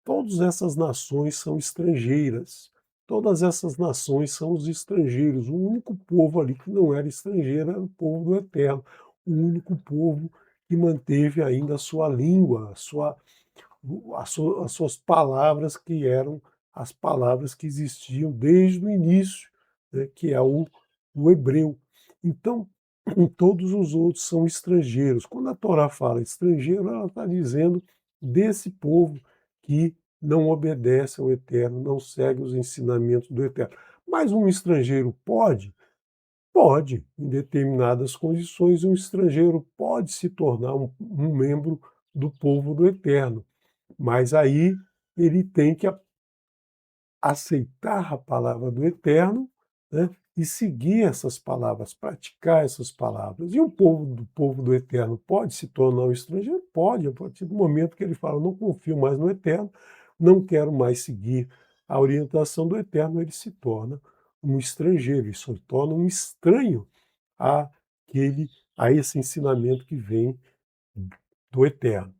todas essas nações são estrangeiras. Todas essas nações são os estrangeiros. O único povo ali que não era estrangeiro era o povo do Eterno. O único povo que manteve ainda a sua língua, as suas palavras, que eram as palavras que existiam desde o início, né, que é o hebreu. Então, todos os outros são estrangeiros. Quando a Torá fala estrangeiro, ela está dizendo desse povo que não obedece ao Eterno, não segue os ensinamentos do Eterno. Mas um estrangeiro pode? Pode, em determinadas condições, um estrangeiro pode se tornar um membro do povo do Eterno, mas aí ele tem que aceitar a palavra do Eterno, né, e seguir essas palavras, praticar essas palavras. E povo do Eterno pode se tornar um estrangeiro? Pode, a partir do momento que ele fala, não confio mais no Eterno, não quero mais seguir a orientação do Eterno, ele se torna um estrangeiro, ele se torna um estranho àquele, a esse ensinamento que vem do Eterno.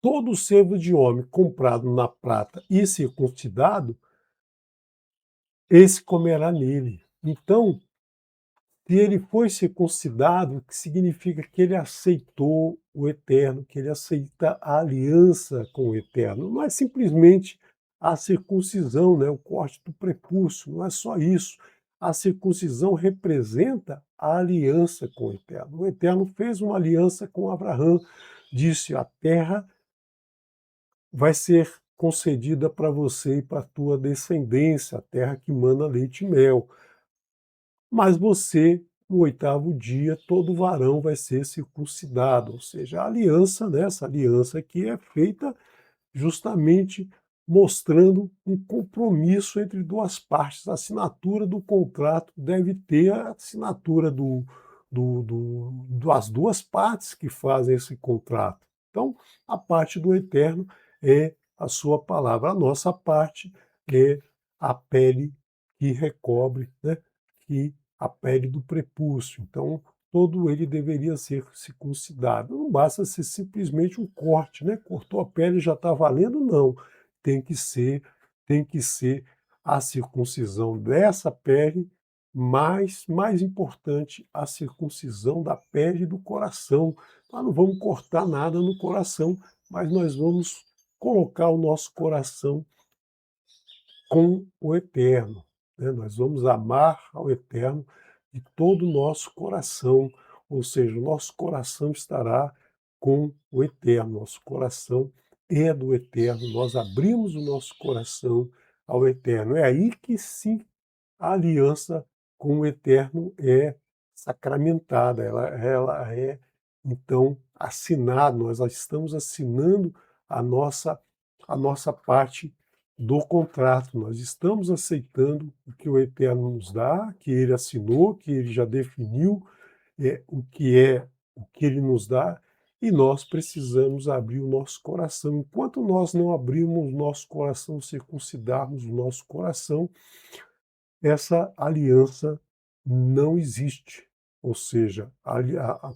Todo servo de homem comprado na prata e circuncidado, esse comerá nele. Então, se ele foi circuncidado, que significa que ele aceitou o Eterno, que ele aceita a aliança com o Eterno. Não é simplesmente a circuncisão, né, o corte do prepúcio, não é só isso. A circuncisão representa a aliança com o Eterno. O Eterno fez uma aliança com Abraão, disse: a terra vai ser concedida para você e para a tua descendência, a terra que mana leite e mel. Mas você, no 8º dia, todo varão vai ser circuncidado, ou seja, a aliança, né, essa aliança que é feita justamente mostrando um compromisso entre duas partes. A assinatura do contrato deve ter a assinatura das duas partes que fazem esse contrato. Então, a parte do Eterno é a sua palavra, a nossa parte é a pele que recobre, né, que a pele do prepúcio. Então, todo ele deveria ser circuncidado. Não basta ser simplesmente um corte, né? Cortou a pele e já está valendo, não. Tem que ser, tem que ser a circuncisão dessa pele, mas mais importante, a circuncisão da pele do coração. Nós não vamos cortar nada no coração, mas nós vamos colocar o nosso coração com o Eterno, né? Nós vamos amar ao Eterno de todo o nosso coração, ou seja, o nosso coração estará com o Eterno, nosso coração é do Eterno, nós abrimos o nosso coração ao Eterno. É aí que sim a aliança com o Eterno é sacramentada, ela é, então, assinada, nós estamos assinando a nossa parte do contrato, nós estamos aceitando o que o Eterno nos dá, que ele assinou, que ele já definiu o que ele nos dá, e nós precisamos abrir o nosso coração. Enquanto nós não abrirmos o nosso coração, circuncidarmos o nosso coração, essa aliança não existe. Ou seja,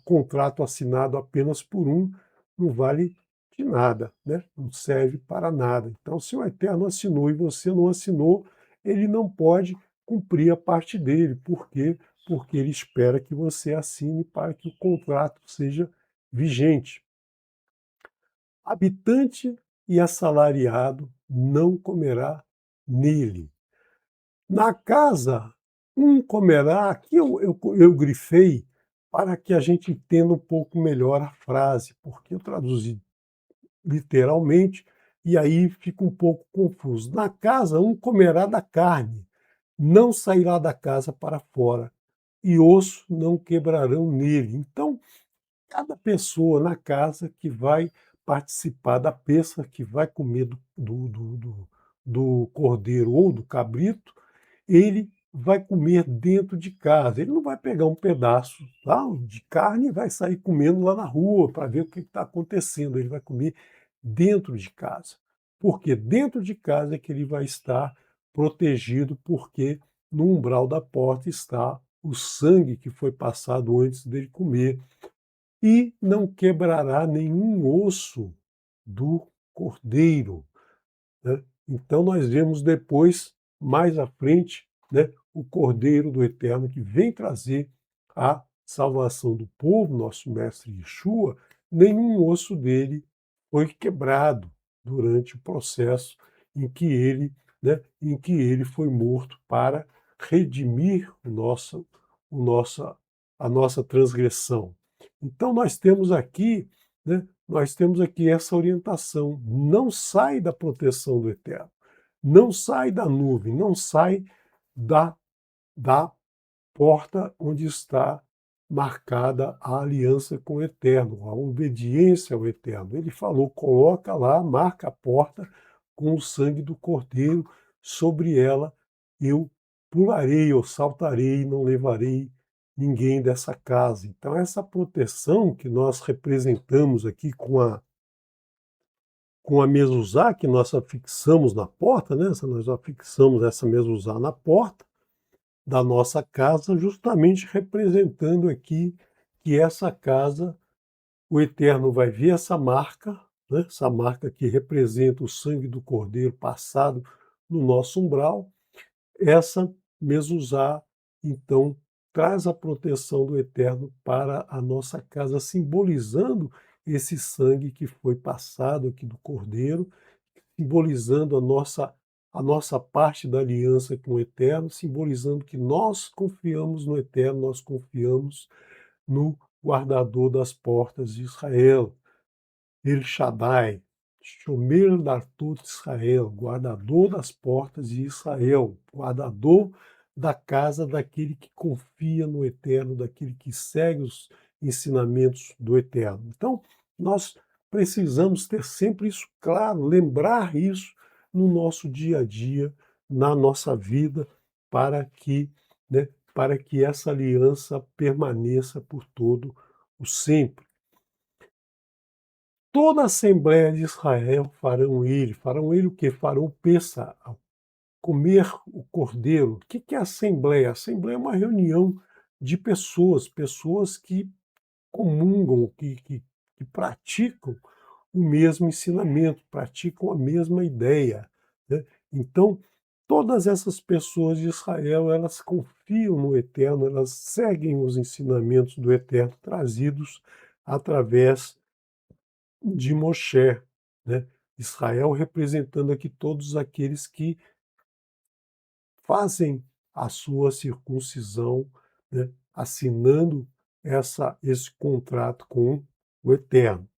contrato assinado apenas por um não vale de nada, né? Não serve para nada. Então, se o Eterno assinou e você não assinou, ele não pode cumprir a parte dele. Por quê? Porque ele espera que você assine para que o contrato seja vigente. Habitante e assalariado não comerá nele. Na casa, um comerá, aqui eu grifei para que a gente entenda um pouco melhor a frase, porque eu traduzi literalmente e aí fica um pouco confuso. Na casa, um comerá da carne, não sairá da casa para fora, e osso não quebrarão nele. Então, cada pessoa na casa que vai participar da peça, que vai comer do cordeiro ou do cabrito, ele vai comer dentro de casa. Ele não vai pegar um pedaço, tá, de carne e vai sair comendo lá na rua para ver o que está acontecendo. Ele vai comer dentro de casa. Porque dentro de casa é que ele vai estar protegido, porque no umbral da porta está o sangue que foi passado antes dele comer, e não quebrará nenhum osso do cordeiro, né? Então nós vemos depois, mais à frente, né, o Cordeiro do Eterno que vem trazer a salvação do povo, nosso mestre Yeshua. Nenhum osso dele foi quebrado durante o processo em que ele, né, em que ele foi morto para redimir a nossa transgressão. Então nós temos aqui, né, nós temos aqui essa orientação: não sai da proteção do Eterno, não sai da nuvem, não sai da, da porta onde está marcada a aliança com o Eterno, a obediência ao Eterno. Ele falou: coloca lá, marca a porta com o sangue do Cordeiro, sobre ela eu pularei, eu saltarei, não levarei ninguém dessa casa. Então essa proteção que nós representamos aqui com a mezuzá, que nós afixamos na porta, né? Nós afixamos essa mezuzá na porta da nossa casa, justamente representando aqui que essa casa, o Eterno vai ver essa marca, né? Essa marca que representa o sangue do Cordeiro passado no nosso umbral. Essa mezuzá, então, traz a proteção do Eterno para a nossa casa, simbolizando esse sangue que foi passado aqui do Cordeiro, simbolizando a nossa parte da aliança com o Eterno, simbolizando que nós confiamos no Eterno, nós confiamos no guardador das portas de Israel. El Shaddai, Shomer Dartut Israel, guardador das portas de Israel, guardador da casa daquele que confia no Eterno, daquele que segue os ensinamentos do Eterno. Então, nós precisamos ter sempre isso claro, lembrar isso no nosso dia a dia, na nossa vida, para que, né, para que essa aliança permaneça por todo o sempre. Toda a Assembleia de Israel farão ele o quê? Farão peça, comer o cordeiro. O que é Assembleia? Assembleia é uma reunião de pessoas, pessoas que comungam, que praticam o mesmo ensinamento, praticam a mesma ideia, né? Então, todas essas pessoas de Israel, elas confiam no Eterno, elas seguem os ensinamentos do Eterno trazidos através de Moshe, né? Israel representando aqui todos aqueles que fazem a sua circuncisão, né? Assinando esse contrato com o Eterno.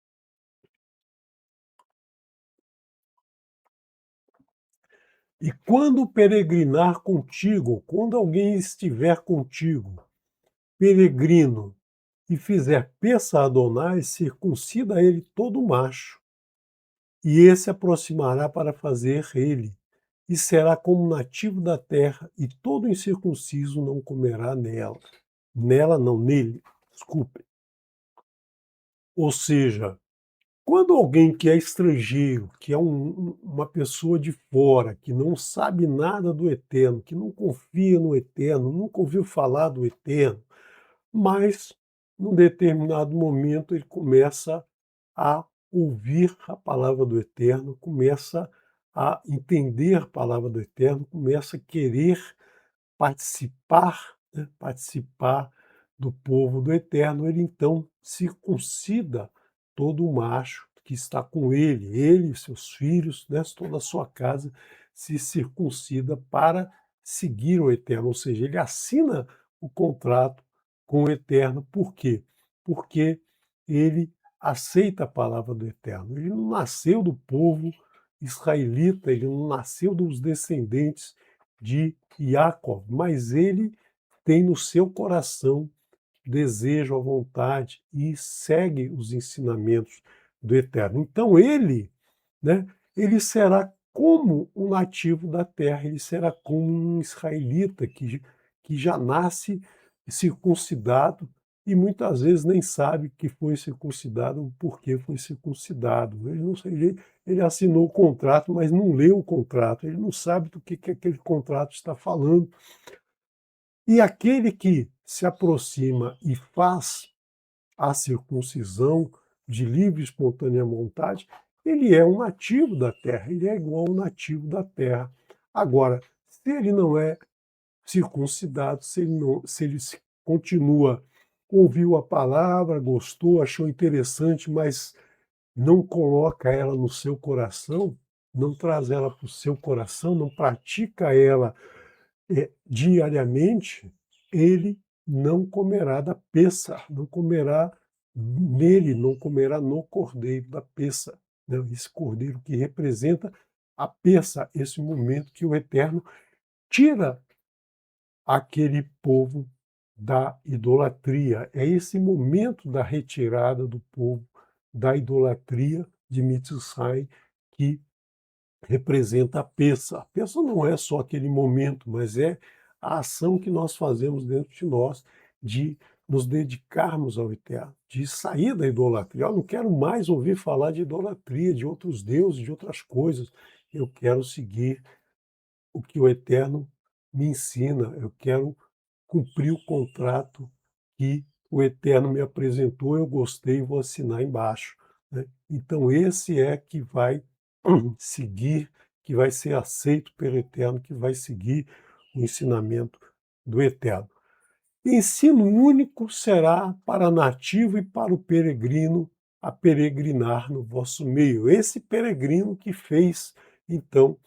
E quando peregrinar contigo, quando alguém estiver contigo, peregrino, e fizer peça a Adonai, circuncida ele todo macho, e esse aproximará para fazer ele, e será como nativo da terra, e todo incircunciso não comerá nela. Nela não, nele, desculpe. Ou seja, quando alguém que é estrangeiro, que é uma pessoa de fora, que não sabe nada do Eterno, que não confia no Eterno, nunca ouviu falar do Eterno, mas num determinado momento ele começa a ouvir a palavra do Eterno, começa a entender a palavra do Eterno, começa a querer participar, né, participar do povo do Eterno. Ele então circuncida todo o macho que está com ele e seus filhos, né, toda a sua casa se circuncida para seguir o Eterno, ou seja, ele assina o contrato com o Eterno. Por quê? Porque ele aceita a palavra do Eterno. Ele não nasceu do povo israelita, ele não nasceu dos descendentes de Yaakov, mas ele tem no seu coração desejo, a vontade e segue os ensinamentos do Eterno. Então ele, né, ele será como um nativo da terra, ele será como um israelita que já nasce circuncidado e muitas vezes nem sabe que foi circuncidado, o porquê foi circuncidado. Ele não sei, ele assinou o contrato, mas não leu o contrato, ele não sabe do que aquele contrato está falando. E aquele que se aproxima e faz a circuncisão de livre e espontânea vontade, ele é um nativo da terra, ele é igual a um nativo da terra. Agora, se ele não é circuncidado, se ele continua, ouviu a palavra, gostou, achou interessante, mas não coloca ela no seu coração, não traz ela para o seu coração, não pratica ela diariamente, ele não comerá da peça, não comerá nele, não comerá no cordeiro da peça, né? Esse cordeiro que representa a peça, esse momento que o Eterno tira aquele povo da idolatria. É esse momento da retirada do povo da idolatria de Mitzrayim que representa a peça. A peça não é só aquele momento, mas é a ação que nós fazemos dentro de nós de nos dedicarmos ao Eterno, de sair da idolatria. Eu não quero mais ouvir falar de idolatria, de outros deuses, de outras coisas. Eu quero seguir o que o Eterno me ensina. Eu quero cumprir o contrato que o Eterno me apresentou, eu gostei, vou assinar embaixo, né? Então esse é que vai seguir, que vai ser aceito pelo Eterno, que vai seguir o ensinamento do Eterno. Ensino único será para nativo e para o peregrino a peregrinar no vosso meio. Esse peregrino que fez, então,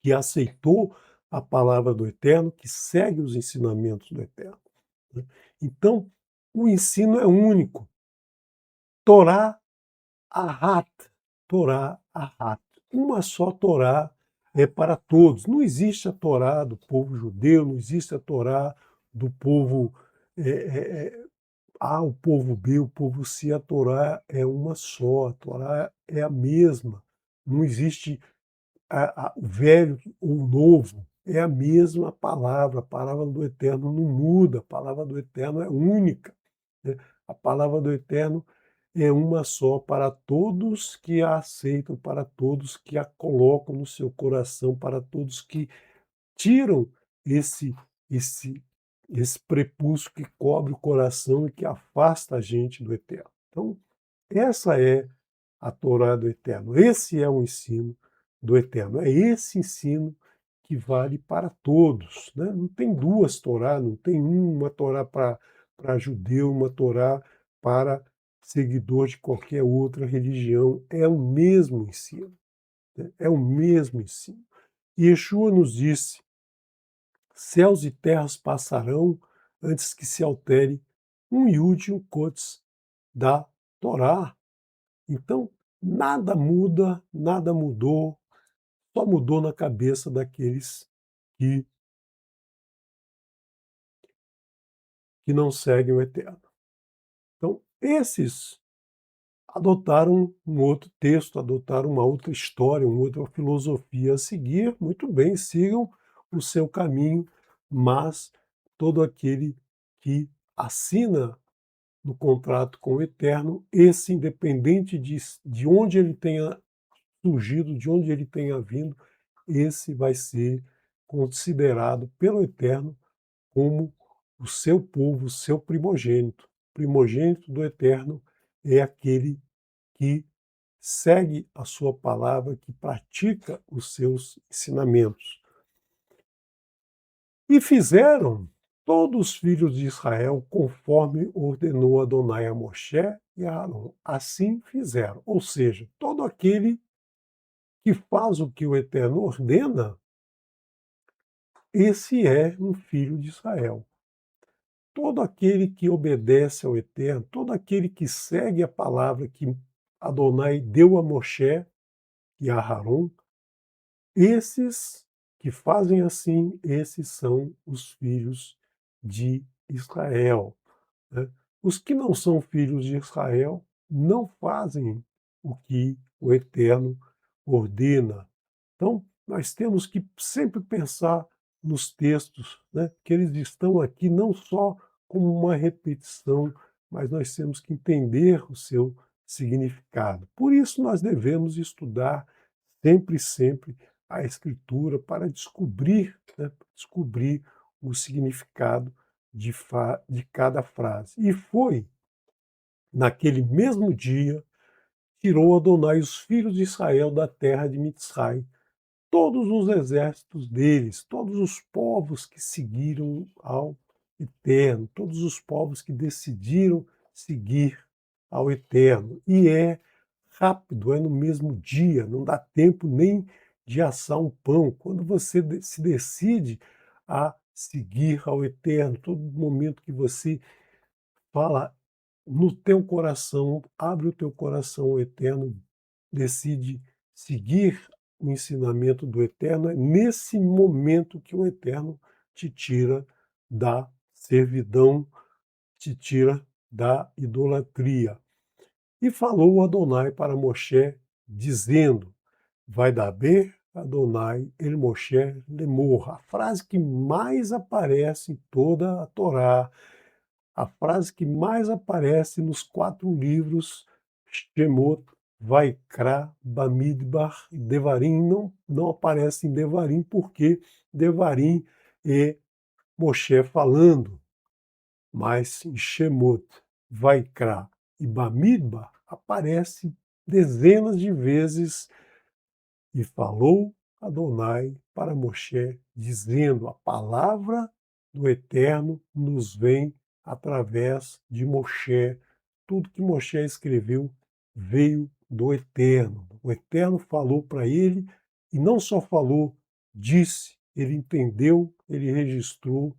que aceitou a palavra do Eterno, que segue os ensinamentos do Eterno, né? Então, o ensino é único. Torá Ahat, Torá Ahat. Uma só Torá é para todos. Não existe a Torá do povo judeu, não existe a Torá do povo A, o povo B, o povo C. A Torá é uma só, a Torá é a mesma. Não existe o velho ou o novo, é a palavra do Eterno não muda, a palavra do Eterno é única, né? A palavra do Eterno é uma só para todos que a aceitam, para todos que a colocam no seu coração, para todos que tiram esse esse esse prepúcio que cobre o coração e que afasta a gente do Eterno. Então, essa é a Torá do Eterno. Esse é o ensino do Eterno. É esse ensino que vale para todos, né? Não tem duas Torá, não tem uma Torá para judeu, uma Torá para seguidor de qualquer outra religião. É o mesmo ensino, né? É o mesmo ensino. E Yeshua nos disse: céus e terras passarão antes que se altere um iud e um cotes da Torá. Então, nada muda, nada mudou, só mudou na cabeça daqueles que, que não seguem o Eterno. Então, esses adotaram um outro texto, adotaram uma outra história, uma outra filosofia a seguir. Muito bem, sigam o seu caminho, mas todo aquele que assina no contrato com o Eterno, esse, independente de onde ele tenha surgido, de onde ele tenha vindo, esse vai ser considerado pelo Eterno como o seu povo, o seu primogênito. O primogênito do Eterno é aquele que segue a sua palavra, que pratica os seus ensinamentos. E fizeram todos os filhos de Israel conforme ordenou Adonai a Moshe e a Arão. Assim fizeram. Ou seja, todo aquele que faz o que o Eterno ordena, esse é um filho de Israel. Todo aquele que obedece ao Eterno, todo aquele que segue a palavra que Adonai deu a Moshe e a Aharon, Esses que fazem assim, esses são os filhos de Israel, né? Os que não são filhos de Israel não fazem o que o Eterno ordena. Então, nós temos que sempre pensar nos textos, né, que eles estão aqui não só como uma repetição, mas nós temos que entender o seu significado. Por isso, nós devemos estudar sempre, sempre a Escritura para descobrir, né, descobrir o significado de cada frase. E foi naquele mesmo dia tirou Adonai os filhos de Israel da terra de Mitzrai, todos os exércitos deles, todos os povos que seguiram ao Eterno, todos os povos que decidiram seguir ao Eterno. E é rápido, é no mesmo dia, não dá tempo nem de assar um pão. Quando você se decide a seguir ao Eterno, todo momento que você fala no teu coração, abre o teu coração ao Eterno, decide seguir o ensinamento do Eterno, é nesse momento que o Eterno te tira da servidão, te tira da idolatria. E falou Adonai para Moshe, dizendo: vai dar bem Adonai el Moshe lemor. A frase que mais aparece em toda a Torá, a frase que mais aparece nos 4 livros, Shemot, Vaikra, Bamidbar e Devarim, não aparece em Devarim, porque Devarim é Moshe falando, mas em Shemot, Vaikra e Bamidbar aparece dezenas de vezes. E falou Adonai para Moshe, dizendo: a palavra do Eterno nos vem através de Moshe. Tudo que Moshe escreveu veio do Eterno. O Eterno falou para ele, e não só falou, disse, ele entendeu, ele registrou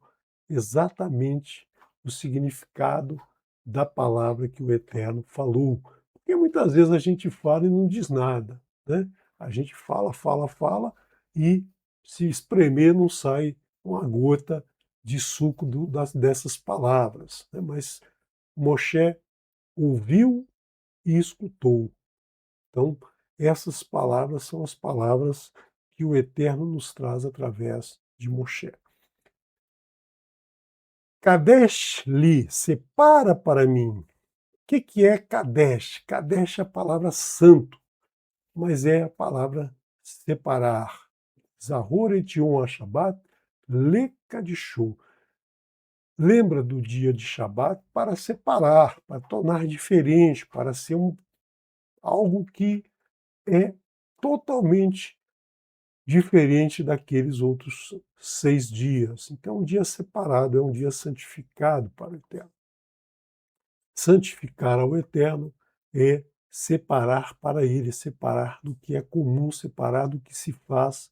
exatamente o significado da palavra que o Eterno falou. Porque muitas vezes a gente fala e não diz nada, né? A gente fala, fala, fala e se espremer não sai uma gota de suco dessas palavras, né? Mas Moshe ouviu e escutou. Então, essas palavras são as palavras que o Eterno nos traz através de Moshe. Kadesh li, separa para mim. O que é Kadesh? Kadesh é a palavra santo, mas é a palavra separar. Zahor et Yom HaShabbat lekadishu. Lembra do dia de Shabat para separar, para tornar diferente, para ser algo que é totalmente diferente daqueles outros 6 dias. Então, é um dia separado, é um dia santificado para o Eterno. Santificar ao Eterno é separar para Ele, separar do que é comum, separar do que se faz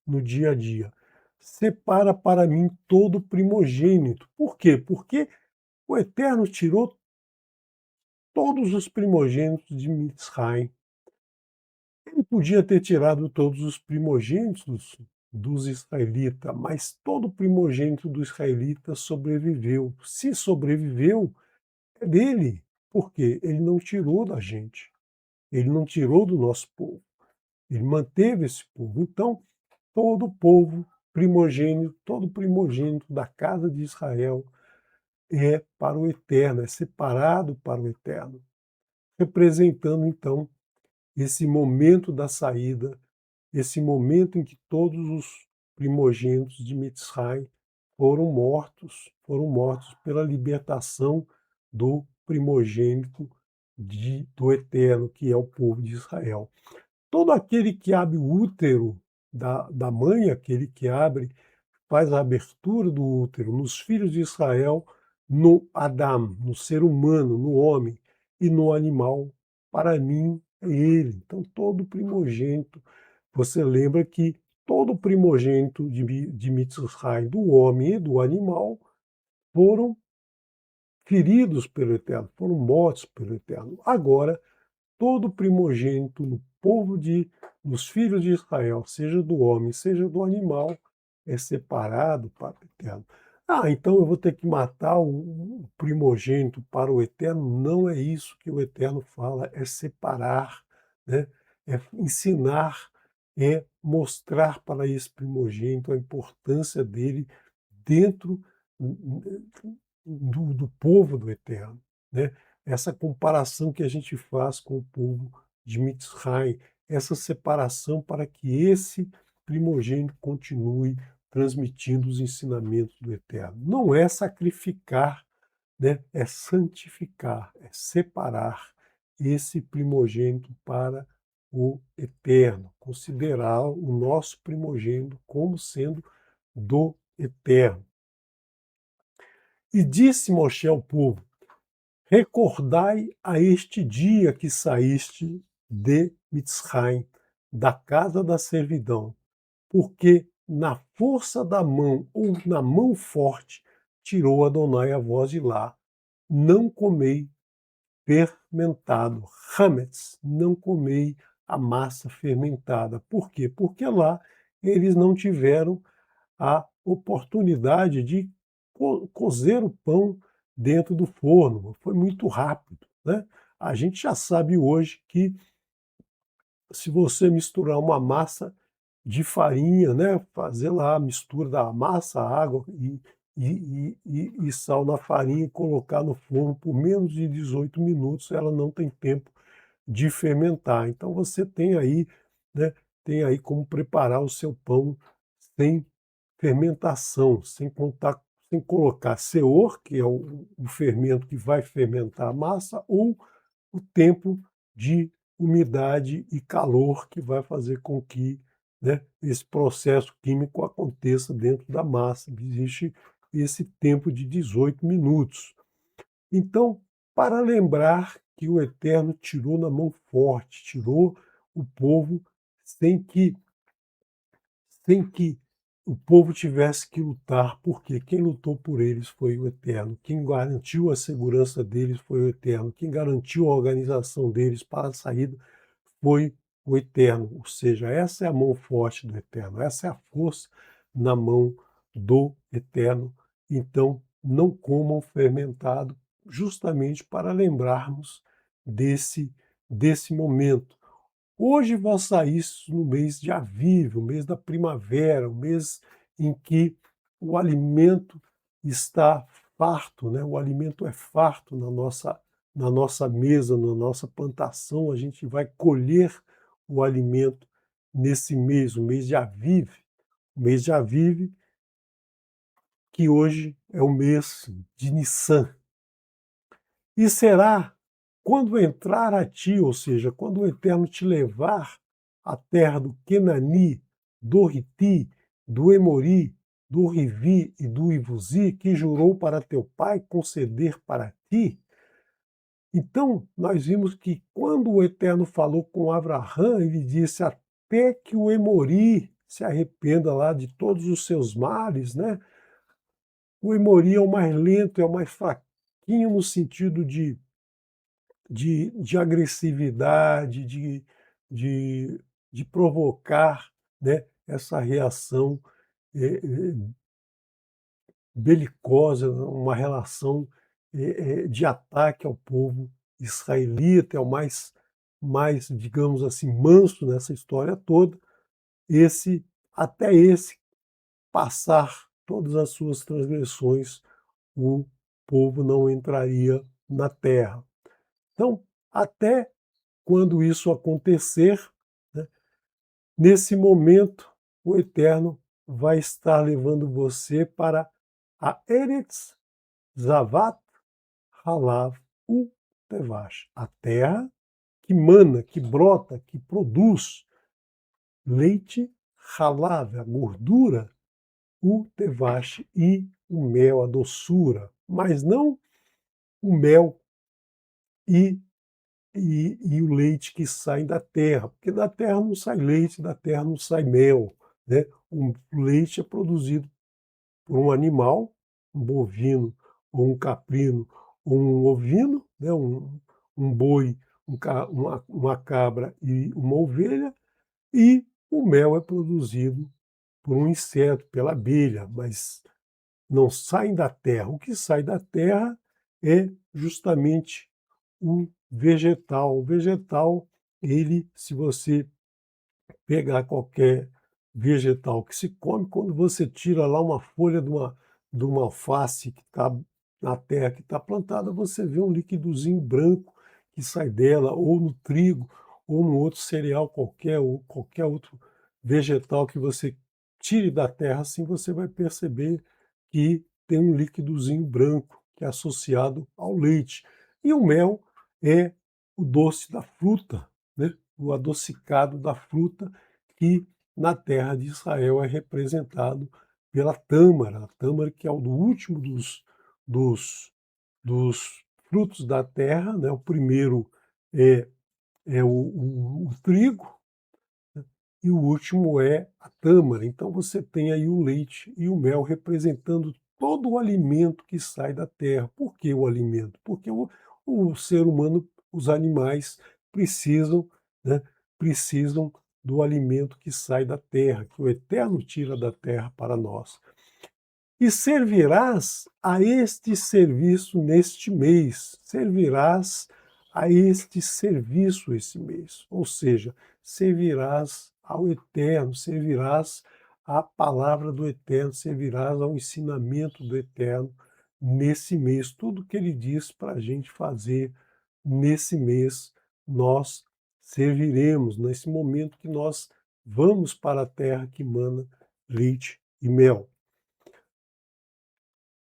no dia a dia. Separa para mim todo primogênito. Por quê? Porque o Eterno tirou todos os primogênitos de Mitzrayim. Ele podia ter tirado todos os primogênitos dos israelitas, mas todo primogênito do israelita sobreviveu. Se sobreviveu, é dele, porque ele não tirou da gente, ele não tirou do nosso povo, ele manteve esse povo. Então, todo povo primogênito, todo primogênito da casa de Israel é para o Eterno, é separado para o Eterno, representando então esse momento da saída, esse momento em que todos os primogênitos de Mitzrayim foram mortos pela libertação do primogênito do Eterno, que é o povo de Israel. Todo aquele que abre o útero da mãe, aquele que faz a abertura do útero nos filhos de Israel, no Adam, no ser humano, no homem e no animal, para mim é ele. Então, todo primogênito, você lembra que todo primogênito de Mitzrayim, do homem e do animal, foram feridos pelo Eterno, foram mortos pelo Eterno. Agora, todo primogênito no povo dos filhos de Israel, seja do homem, seja do animal, é separado para o eterno. Ah, então eu vou ter que matar o primogênito para o eterno? Não é isso que o eterno fala, é separar, né? É ensinar, é mostrar para esse primogênito a importância dele dentro do povo do eterno, né? Essa comparação que a gente faz com o povo de Mitzrayim, essa separação para que esse primogênito continue transmitindo os ensinamentos do eterno. Não é sacrificar, né? É santificar, é separar esse primogênito para o eterno, considerar o nosso primogênito como sendo do eterno. E disse Moshe ao povo: recordai a este dia que saíste de Mitzrayim, da casa da servidão, porque na força da mão ou na mão forte tirou Adonai a voz de lá. Não comei fermentado, hametz, não comei a massa fermentada. Por quê? Porque lá eles não tiveram a oportunidade de cozer o pão dentro do forno. Foi muito rápido, né? A gente já sabe hoje que se você misturar uma massa de farinha, né, fazer lá a mistura da massa, água e sal na farinha e colocar no forno por menos de 18 minutos, ela não tem tempo de fermentar. Então você tem aí, né, tem aí como preparar o seu pão sem fermentação, sem colocar seor, que é o fermento que vai fermentar a massa, ou o tempo de umidade e calor que vai fazer com que, né, esse processo químico aconteça dentro da massa. Existe esse tempo de 18 minutos. Então, para lembrar que o Eterno tirou na mão forte, tirou o povo sem que sem que o povo tivesse que lutar, porque quem lutou por eles foi o Eterno, quem garantiu a segurança deles foi o Eterno, quem garantiu a organização deles para a saída foi o Eterno. Ou seja, essa é a mão forte do Eterno, essa é a força na mão do Eterno. Então, não comam fermentado, justamente para lembrarmos desse momento. Hoje vós saístes no mês de Aviv, o mês da primavera, o mês em que o alimento está farto, né? O alimento é farto na nossa mesa, na nossa plantação. A gente vai colher o alimento nesse mês, o mês de Aviv. O mês de Aviv, que hoje é o mês de Nissan. E será quando entrar a ti, ou seja, quando o Eterno te levar à terra do Quenani, do Riti, do Emori, do Rivi e do Ivuzi, que jurou para teu pai conceder para ti. Então, nós vimos que quando o Eterno falou com Abraão, ele disse até que o Emori se arrependa lá de todos os seus males, né? O Emori é o mais lento, é o mais fraquinho no sentido de agressividade, de provocar, né, essa reação belicosa, uma relação de ataque ao povo israelita, é o mais, digamos assim, manso nessa história toda, até esse passar todas as suas transgressões, o povo não entraria na terra. Então, até quando isso acontecer, né, nesse momento, o Eterno vai estar levando você para a Eretz Zavat Halav Utevash, a terra que mana, que brota, que produz leite, halav, a gordura, o tevash e o mel, a doçura, mas não o mel e e o leite que sai da terra, porque da terra não sai leite, da terra não sai mel, né? O leite é produzido por um animal, um bovino, ou um caprino, ou um ovino, né? Um boi, uma cabra e uma ovelha, E o mel é produzido por um inseto, pela abelha, mas não saem da terra. O que sai da terra é justamente o vegetal. O vegetal, ele, se você pegar qualquer vegetal que se come, quando você tira lá uma folha de uma alface que está na terra, que está plantada, você vê um líquidozinho branco que sai dela, ou no trigo, ou no outro cereal qualquer, ou qualquer outro vegetal que você tire da terra, assim você vai perceber que tem um líquidozinho branco que é associado ao leite. E o mel é o doce da fruta, né? O adocicado da fruta, que na terra de Israel é representado pela tâmara, a tâmara que é o do último dos, dos frutos da terra, né? O primeiro é, é o trigo, né? E o último é a tâmara. Então você tem aí o leite e o mel representando todo o alimento que sai da terra. Por que o alimento? Porque o ser humano, os animais precisam, né, precisam do alimento que sai da terra, que o Eterno tira da terra para nós. E servirás a este serviço neste mês, servirás a este serviço esse mês, ou seja, servirás ao Eterno, servirás à palavra do Eterno, servirás ao ensinamento do Eterno nesse mês. Tudo que ele diz para a gente fazer nesse mês, nós serviremos, nesse momento que nós vamos para a terra que mana leite e mel.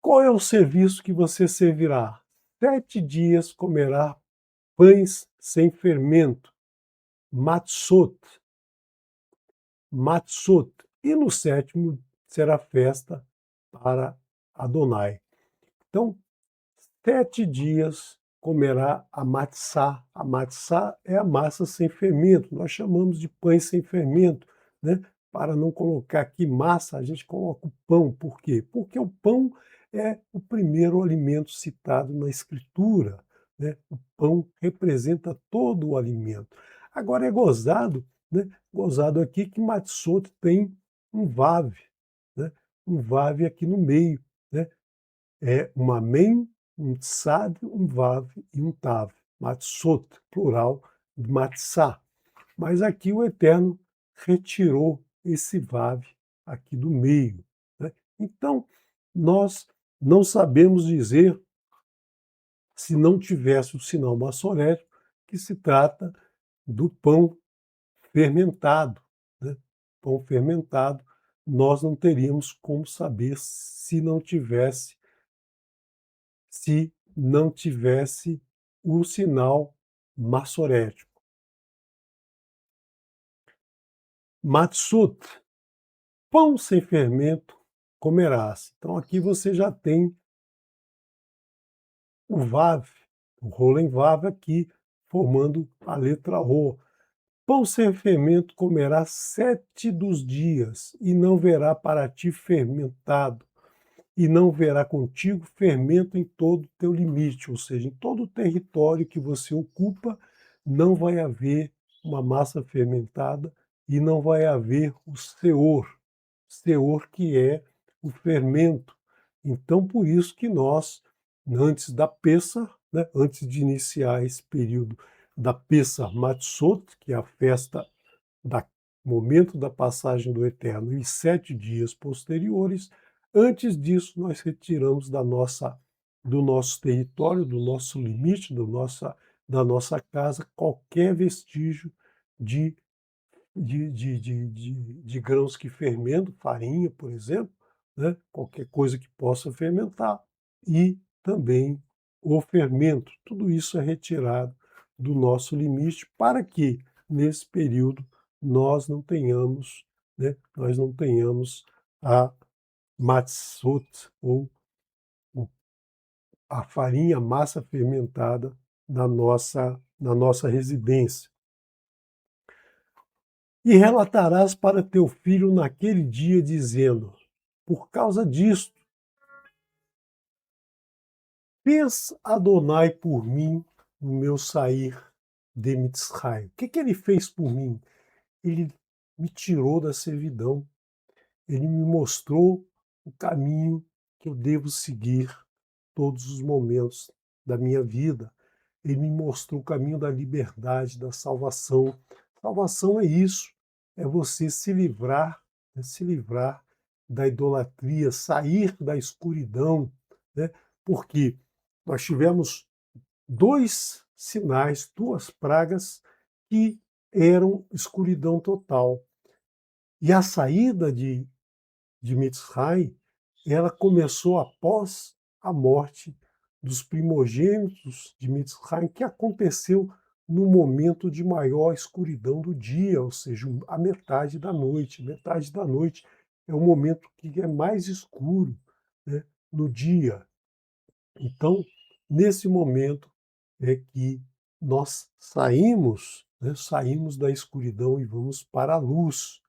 Qual é o serviço que você servirá? 7 dias comerá pães sem fermento, matzot, matzot. E no sétimo será festa para Adonai. Então, 7 dias comerá a matzá. A matzá é a massa sem fermento. Nós chamamos de pães sem fermento, né? Para não colocar aqui massa, a gente coloca o pão. Por quê? Porque o pão é o primeiro alimento citado na Escritura, né? O pão representa todo o alimento. Agora é gozado, né? Gozado aqui que matzot tem um vav, né? Um vav aqui no meio, né? É uma mem, um tzad, um vav e um tav. Matzot, plural de matzá. Mas aqui o Eterno retirou esse vav aqui do meio, né? Então, nós não sabemos dizer, se não tivesse o sinal maçorético, que se trata do pão fermentado, né? Pão fermentado, nós não teríamos como saber se não tivesse o sinal maçorético. Matzut, pão sem fermento comerás. Então aqui você já tem o Vav, o Rolen Vav aqui, formando a letra O. Pão sem fermento comerás 7 dos dias, e não verá para ti fermentado, e não verá contigo fermento em todo o teu limite, ou seja, em todo o território que você ocupa, não vai haver uma massa fermentada e não vai haver o seor que é o fermento. Então, por isso que nós, antes da Pessah, né, antes de iniciar esse período da Pessah Matzot, que é a festa da momento da passagem do Eterno, e 7 dias posteriores, antes disso nós retiramos do nosso território, do nosso limite, da nossa casa, qualquer vestígio de, de grãos que fermentam, farinha, por exemplo, né? Qualquer coisa que possa fermentar, e também o fermento. Tudo isso é retirado do nosso limite para que, nesse período, nós não tenhamos, né, nós não tenhamos a matzot, ou a farinha, a massa fermentada na nossa residência. E relatarás para teu filho naquele dia, dizendo: por causa disto, fez Adonai por mim no meu sair de Mitzrayim. O que ele fez por mim? Ele me tirou da servidão. Ele me mostrou o caminho que eu devo seguir todos os momentos da minha vida. Ele me mostrou o caminho da liberdade, da salvação. Salvação é isso, é você se livrar, se livrar da idolatria, sair da escuridão, né? Porque nós tivemos dois sinais, duas pragas que eram escuridão total. E a saída de Mitzray, ela começou após a morte dos primogênitos de Mitzray, que aconteceu no momento de maior escuridão do dia, ou seja, a metade da noite. Metade da noite é o momento que é mais escuro, né, no dia. Então, nesse momento é que nós saímos, né, saímos da escuridão e vamos para a luz.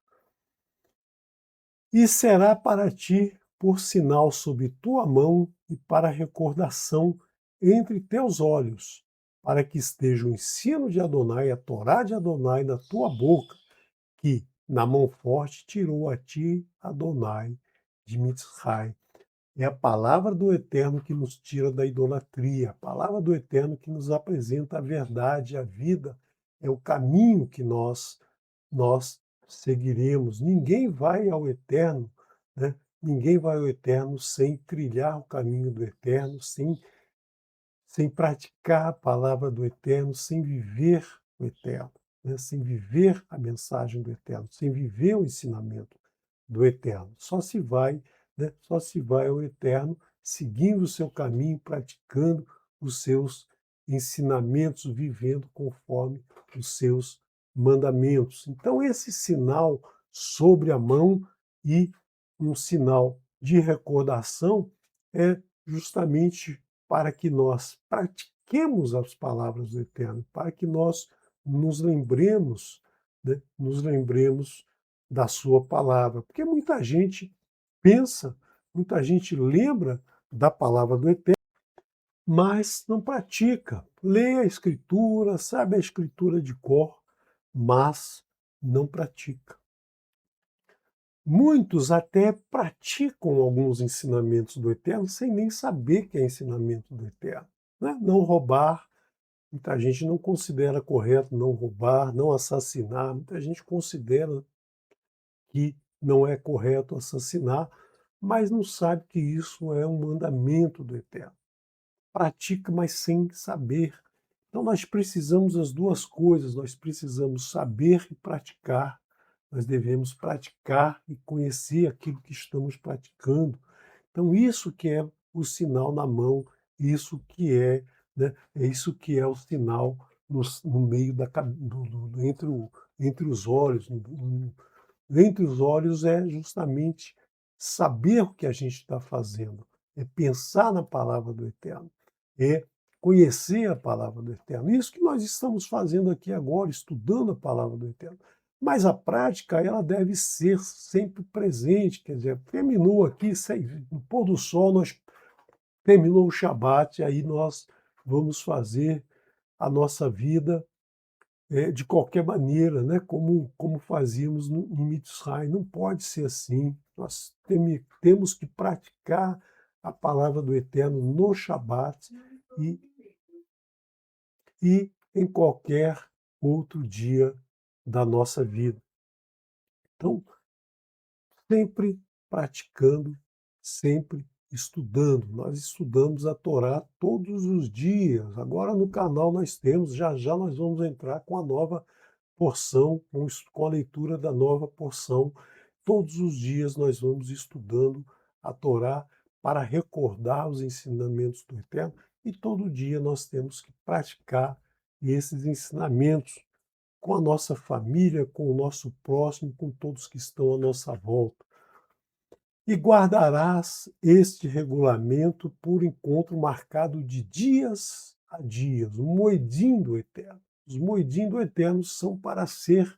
E será para ti por sinal sob tua mão e para recordação entre teus olhos, para que esteja o ensino de Adonai, a Torá de Adonai na tua boca, que na mão forte tirou a ti Adonai de Mitzray. É a palavra do Eterno que nos tira da idolatria, a palavra do Eterno que nos apresenta a verdade, a vida, é o caminho que nós seguiremos. Ninguém vai ao Eterno, né? Ninguém vai ao Eterno sem trilhar o caminho do Eterno, sem praticar a palavra do Eterno, sem viver o Eterno, né? Sem viver a mensagem do Eterno, sem viver o ensinamento do Eterno. Só se vai, né? Só se vai ao Eterno seguindo o seu caminho, praticando os seus ensinamentos, vivendo conforme os seus mandamentos. Então, esse sinal sobre a mão e um sinal de recordação é justamente para que nós pratiquemos as palavras do Eterno, para que nós nos lembremos, né, nos lembremos da sua palavra. Porque muita gente pensa, muita gente lembra da palavra do Eterno, mas não pratica. Lê a Escritura, sabe a Escritura de cor, mas não pratica. Muitos até praticam alguns ensinamentos do Eterno sem nem saber que é ensinamento do Eterno, né? Não roubar, muita gente não considera correto não roubar, não assassinar, muita gente considera que não é correto assassinar, mas não sabe que isso é um mandamento do Eterno. Pratica, mas sem saber. Então nós precisamos das duas coisas, nós precisamos saber e praticar. Nós devemos praticar e conhecer aquilo que estamos praticando. Então isso que é o sinal na mão, isso que é, né, é isso que é o sinal no meio entre os olhos. Entre os olhos é justamente saber o que a gente está fazendo, é pensar na palavra do Eterno, é conhecer a palavra do Eterno. Isso que nós estamos fazendo aqui agora, estudando a palavra do Eterno. Mas a prática, ela deve ser sempre presente, quer dizer, terminou aqui, no pôr do sol, terminou o Shabat, aí nós vamos fazer a nossa vida de qualquer maneira, né? Como fazíamos em Mitzray. Não pode ser assim. Nós temos que praticar a palavra do Eterno no Shabat e, e em qualquer outro dia da nossa vida. Então, sempre praticando, sempre estudando. Nós estudamos a Torá todos os dias. Agora no canal nós temos, já já nós vamos entrar com a nova porção, com a leitura da nova porção. Todos os dias nós vamos estudando a Torá para recordar os ensinamentos do Eterno e todo dia nós temos que praticar esses ensinamentos com a nossa família, com o nosso próximo, com todos que estão à nossa volta. E guardarás este regulamento por encontro marcado de dias a dias, o moedim do Eterno. Os moedim do Eterno são para ser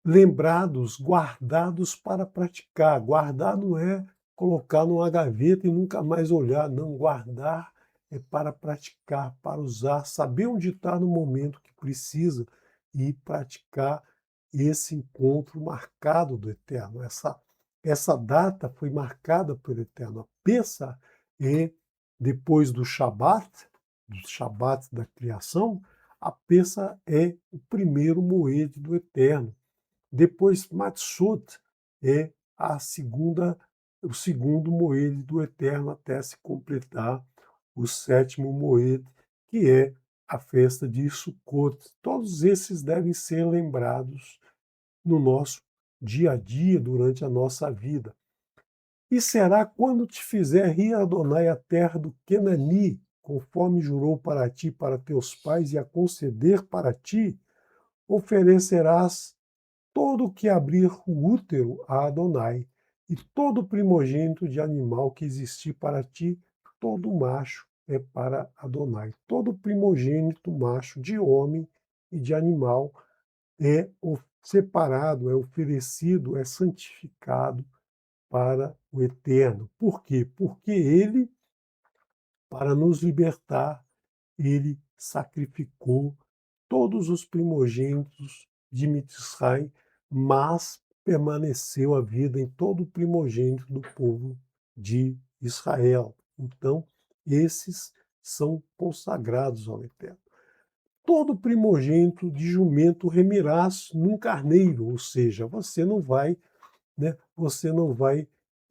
lembrados, guardados para praticar. Guardar não é colocar numa gaveta e nunca mais olhar, não. Guardar é para praticar, para usar, saber onde está no momento que precisa e praticar esse encontro marcado do Eterno. Essa data foi marcada pelo Eterno. A Pêssar é, depois do Shabat da criação, a Pêssar é o primeiro moed do Eterno. Depois, Matzot é o segundo moed do Eterno, até se completar o sétimo moed, que é a festa de Sukkot. Todos esses devem ser lembrados no nosso dia a dia, durante a nossa vida. E será quando te fizer rir Adonai a terra do Kenani, conforme jurou para ti, para teus pais, e a conceder para ti, oferecerás todo o que abrir o útero a Adonai, e todo primogênito de animal que existir para ti, todo macho é para Adonai. Todo primogênito macho de homem e de animal é separado, é oferecido, é santificado para o Eterno. Por quê? Porque ele, para nos libertar, ele sacrificou todos os primogênitos de Mitzrayim, mas permaneceu a vida em todo o primogênito do povo de Israel. Então, esses são consagrados ao Eterno. Todo primogênito de jumento remirás num carneiro, ou seja, você não vai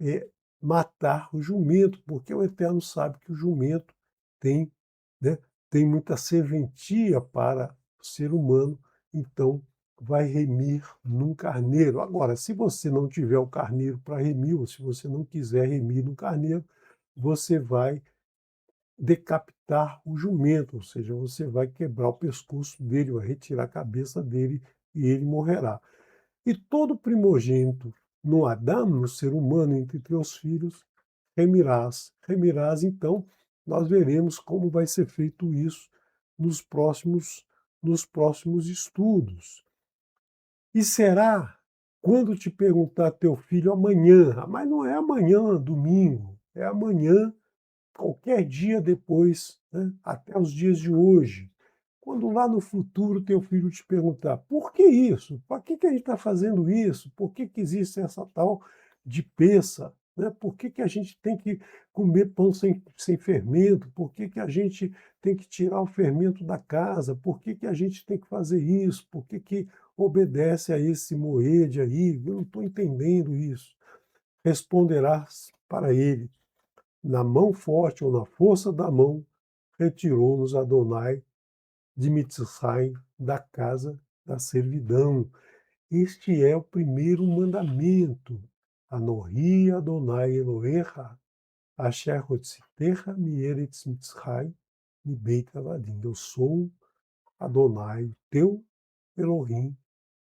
eh, matar o jumento, porque o Eterno sabe que o jumento tem, né, tem muita serventia para o ser humano, então vai remir num carneiro. Agora, se você não tiver o carneiro para remir, ou se você não quiser remir no carneiro, você vai decapitar o jumento, ou seja, você vai quebrar o pescoço dele, vai retirar a cabeça dele e ele morrerá. E todo primogênito no Adão, no ser humano, entre teus filhos, remirás. Remirás, então, nós veremos como vai ser feito isso nos próximos estudos. E será quando te perguntar teu filho amanhã, mas não é amanhã, domingo, é amanhã, qualquer dia depois, né, até os dias de hoje. Quando lá no futuro teu filho te perguntar por que isso? Para que a gente está fazendo isso? Por que existe essa tal de peça? Né? Por que a gente tem que comer pão sem fermento? Por que a gente tem que tirar o fermento da casa? Por que a gente tem que fazer isso? Por que obedece a esse moede aí? Eu não estou entendendo isso. Responderás para ele: na mão forte ou na força da mão, retirou-nos Adonai de Mitzrayim, da casa da servidão. Este é o primeiro mandamento. Anohi Adonai Elohecha, asher hotzitecha mieretz Mitzrayim, mibeit avadim. Eu sou Adonai, teu Elohim,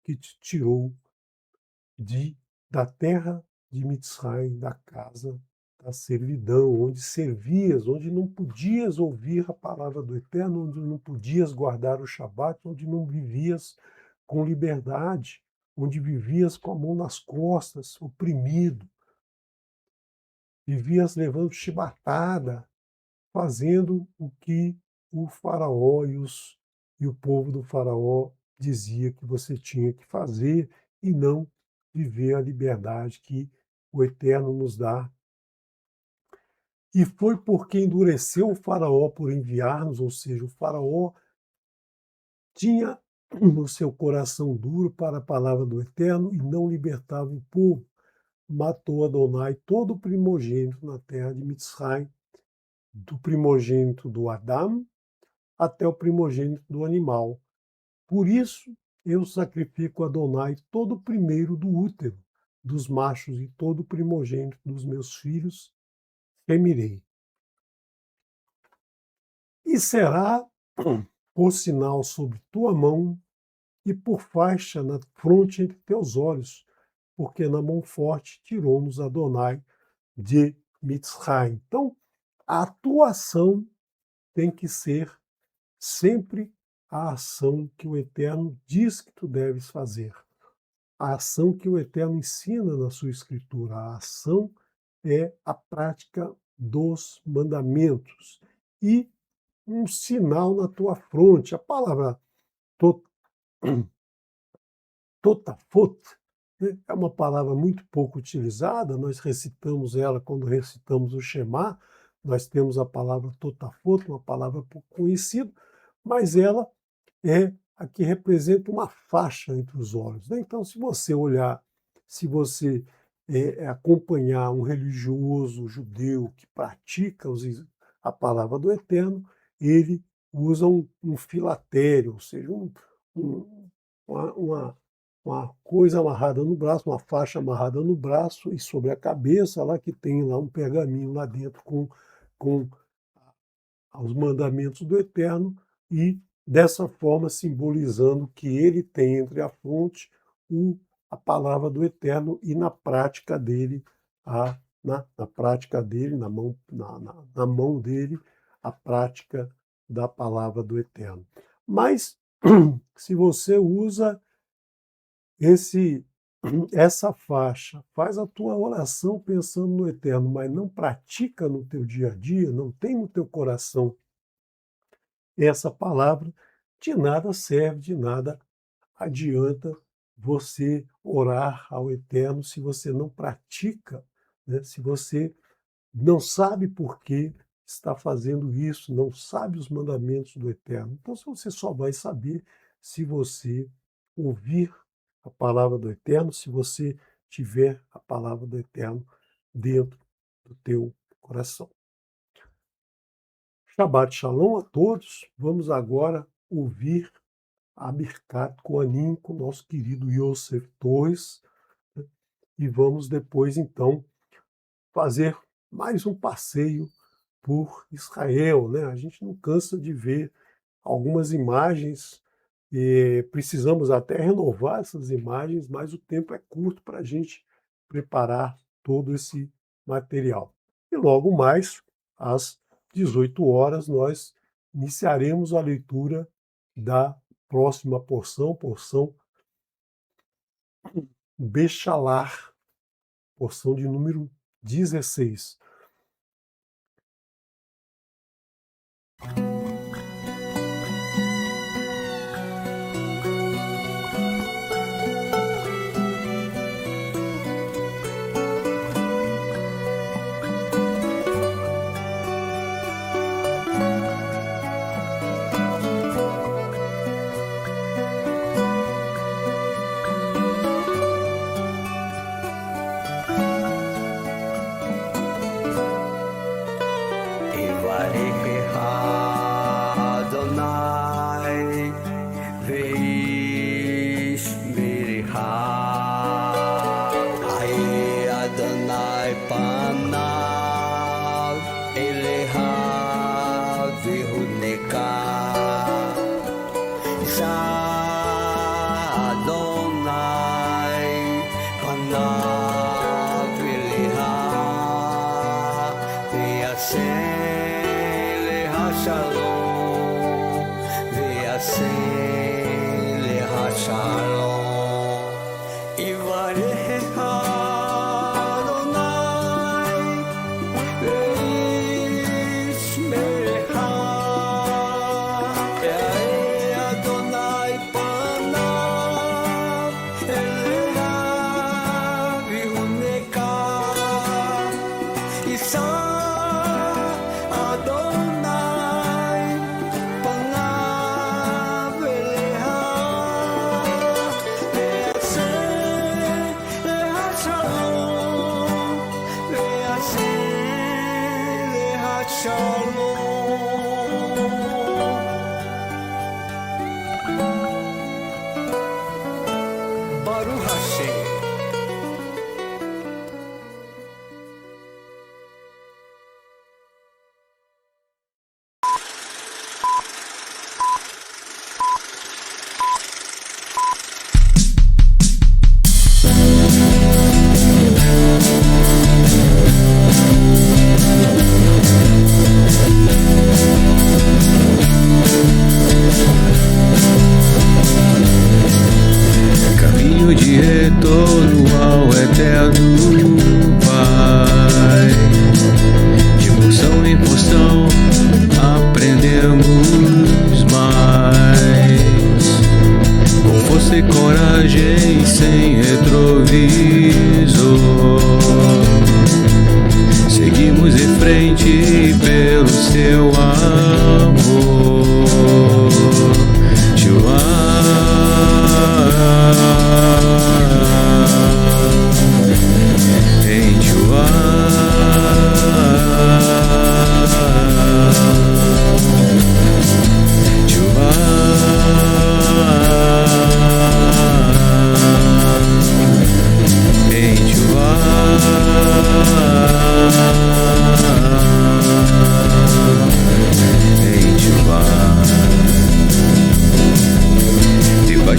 que te tirou da terra de Mitzrayim, da casa da servidão, onde servias, onde não podias ouvir a palavra do Eterno, onde não podias guardar o Shabat, onde não vivias com liberdade, onde vivias com a mão nas costas, oprimido, vivias levando chibatada, fazendo o que o faraó e o povo do faraó dizia que você tinha que fazer e não viver a liberdade que o Eterno nos dá. E foi porque endureceu o faraó por enviar-nos, ou seja, o faraó tinha o seu coração duro para a palavra do Eterno e não libertava o povo. Matou Adonai todo o primogênito na terra de Mitzrayim, do primogênito do Adão até o primogênito do animal. Por isso, eu sacrifico a Adonai todo o primeiro do útero, dos machos e todo o primogênito dos meus filhos, remirei. E será por sinal sobre tua mão e por faixa na fronte entre teus olhos, porque na mão forte tirou-nos Adonai de Mitzrayim. Então, a tua ação tem que ser sempre a ação que o Eterno diz que tu deves fazer. A ação que o Eterno ensina na sua Escritura. A ação é a prática dos mandamentos. E um sinal na tua fronte. A palavra totafot, né, é uma palavra muito pouco utilizada, nós recitamos ela quando recitamos o Shema, nós temos a palavra totafot, uma palavra pouco conhecida, mas ela é a que representa uma faixa entre os olhos, né? Então, se você olhar, se você acompanhar um religioso judeu que pratica a palavra do Eterno, ele usa um filatério, ou seja, uma coisa amarrada no braço, uma faixa amarrada no braço e sobre a cabeça, lá que tem lá um pergaminho lá dentro com os mandamentos do Eterno, e dessa forma simbolizando que ele tem entre a fronte a palavra do Eterno e na prática dele, na prática dele, na mão dele, a prática da palavra do Eterno. Mas se você usa essa faixa, faz a tua oração pensando no Eterno, mas não pratica no teu dia a dia, não tem no teu coração essa palavra, de nada serve, de nada adianta você orar ao Eterno se você não pratica, né? Se você não sabe por que está fazendo isso, não sabe os mandamentos do Eterno. Então, você só vai saber se você ouvir a palavra do Eterno, se você tiver a palavra do Eterno dentro do teu coração. Shabbat Shalom a todos. Vamos agora ouvir a Birkat Kohanim com o nosso querido Yosef Torres, né? E vamos depois, então, fazer mais um passeio por Israel, né? A gente não cansa de ver algumas imagens, e precisamos até renovar essas imagens, mas o tempo é curto para a gente preparar todo esse material. E logo mais, às 18 horas, nós iniciaremos a leitura da próxima porção Bechalar, porção de número 16. coragem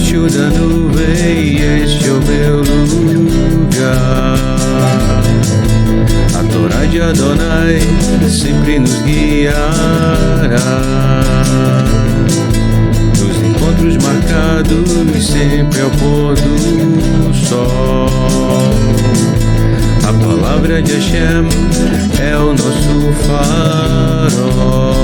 debaixo da nuvem, este é o meu lugar. A Torá de Adonai sempre nos guiará. Nos encontros marcados, sempre ao pôr do sol. A palavra de Hashem é o nosso farol.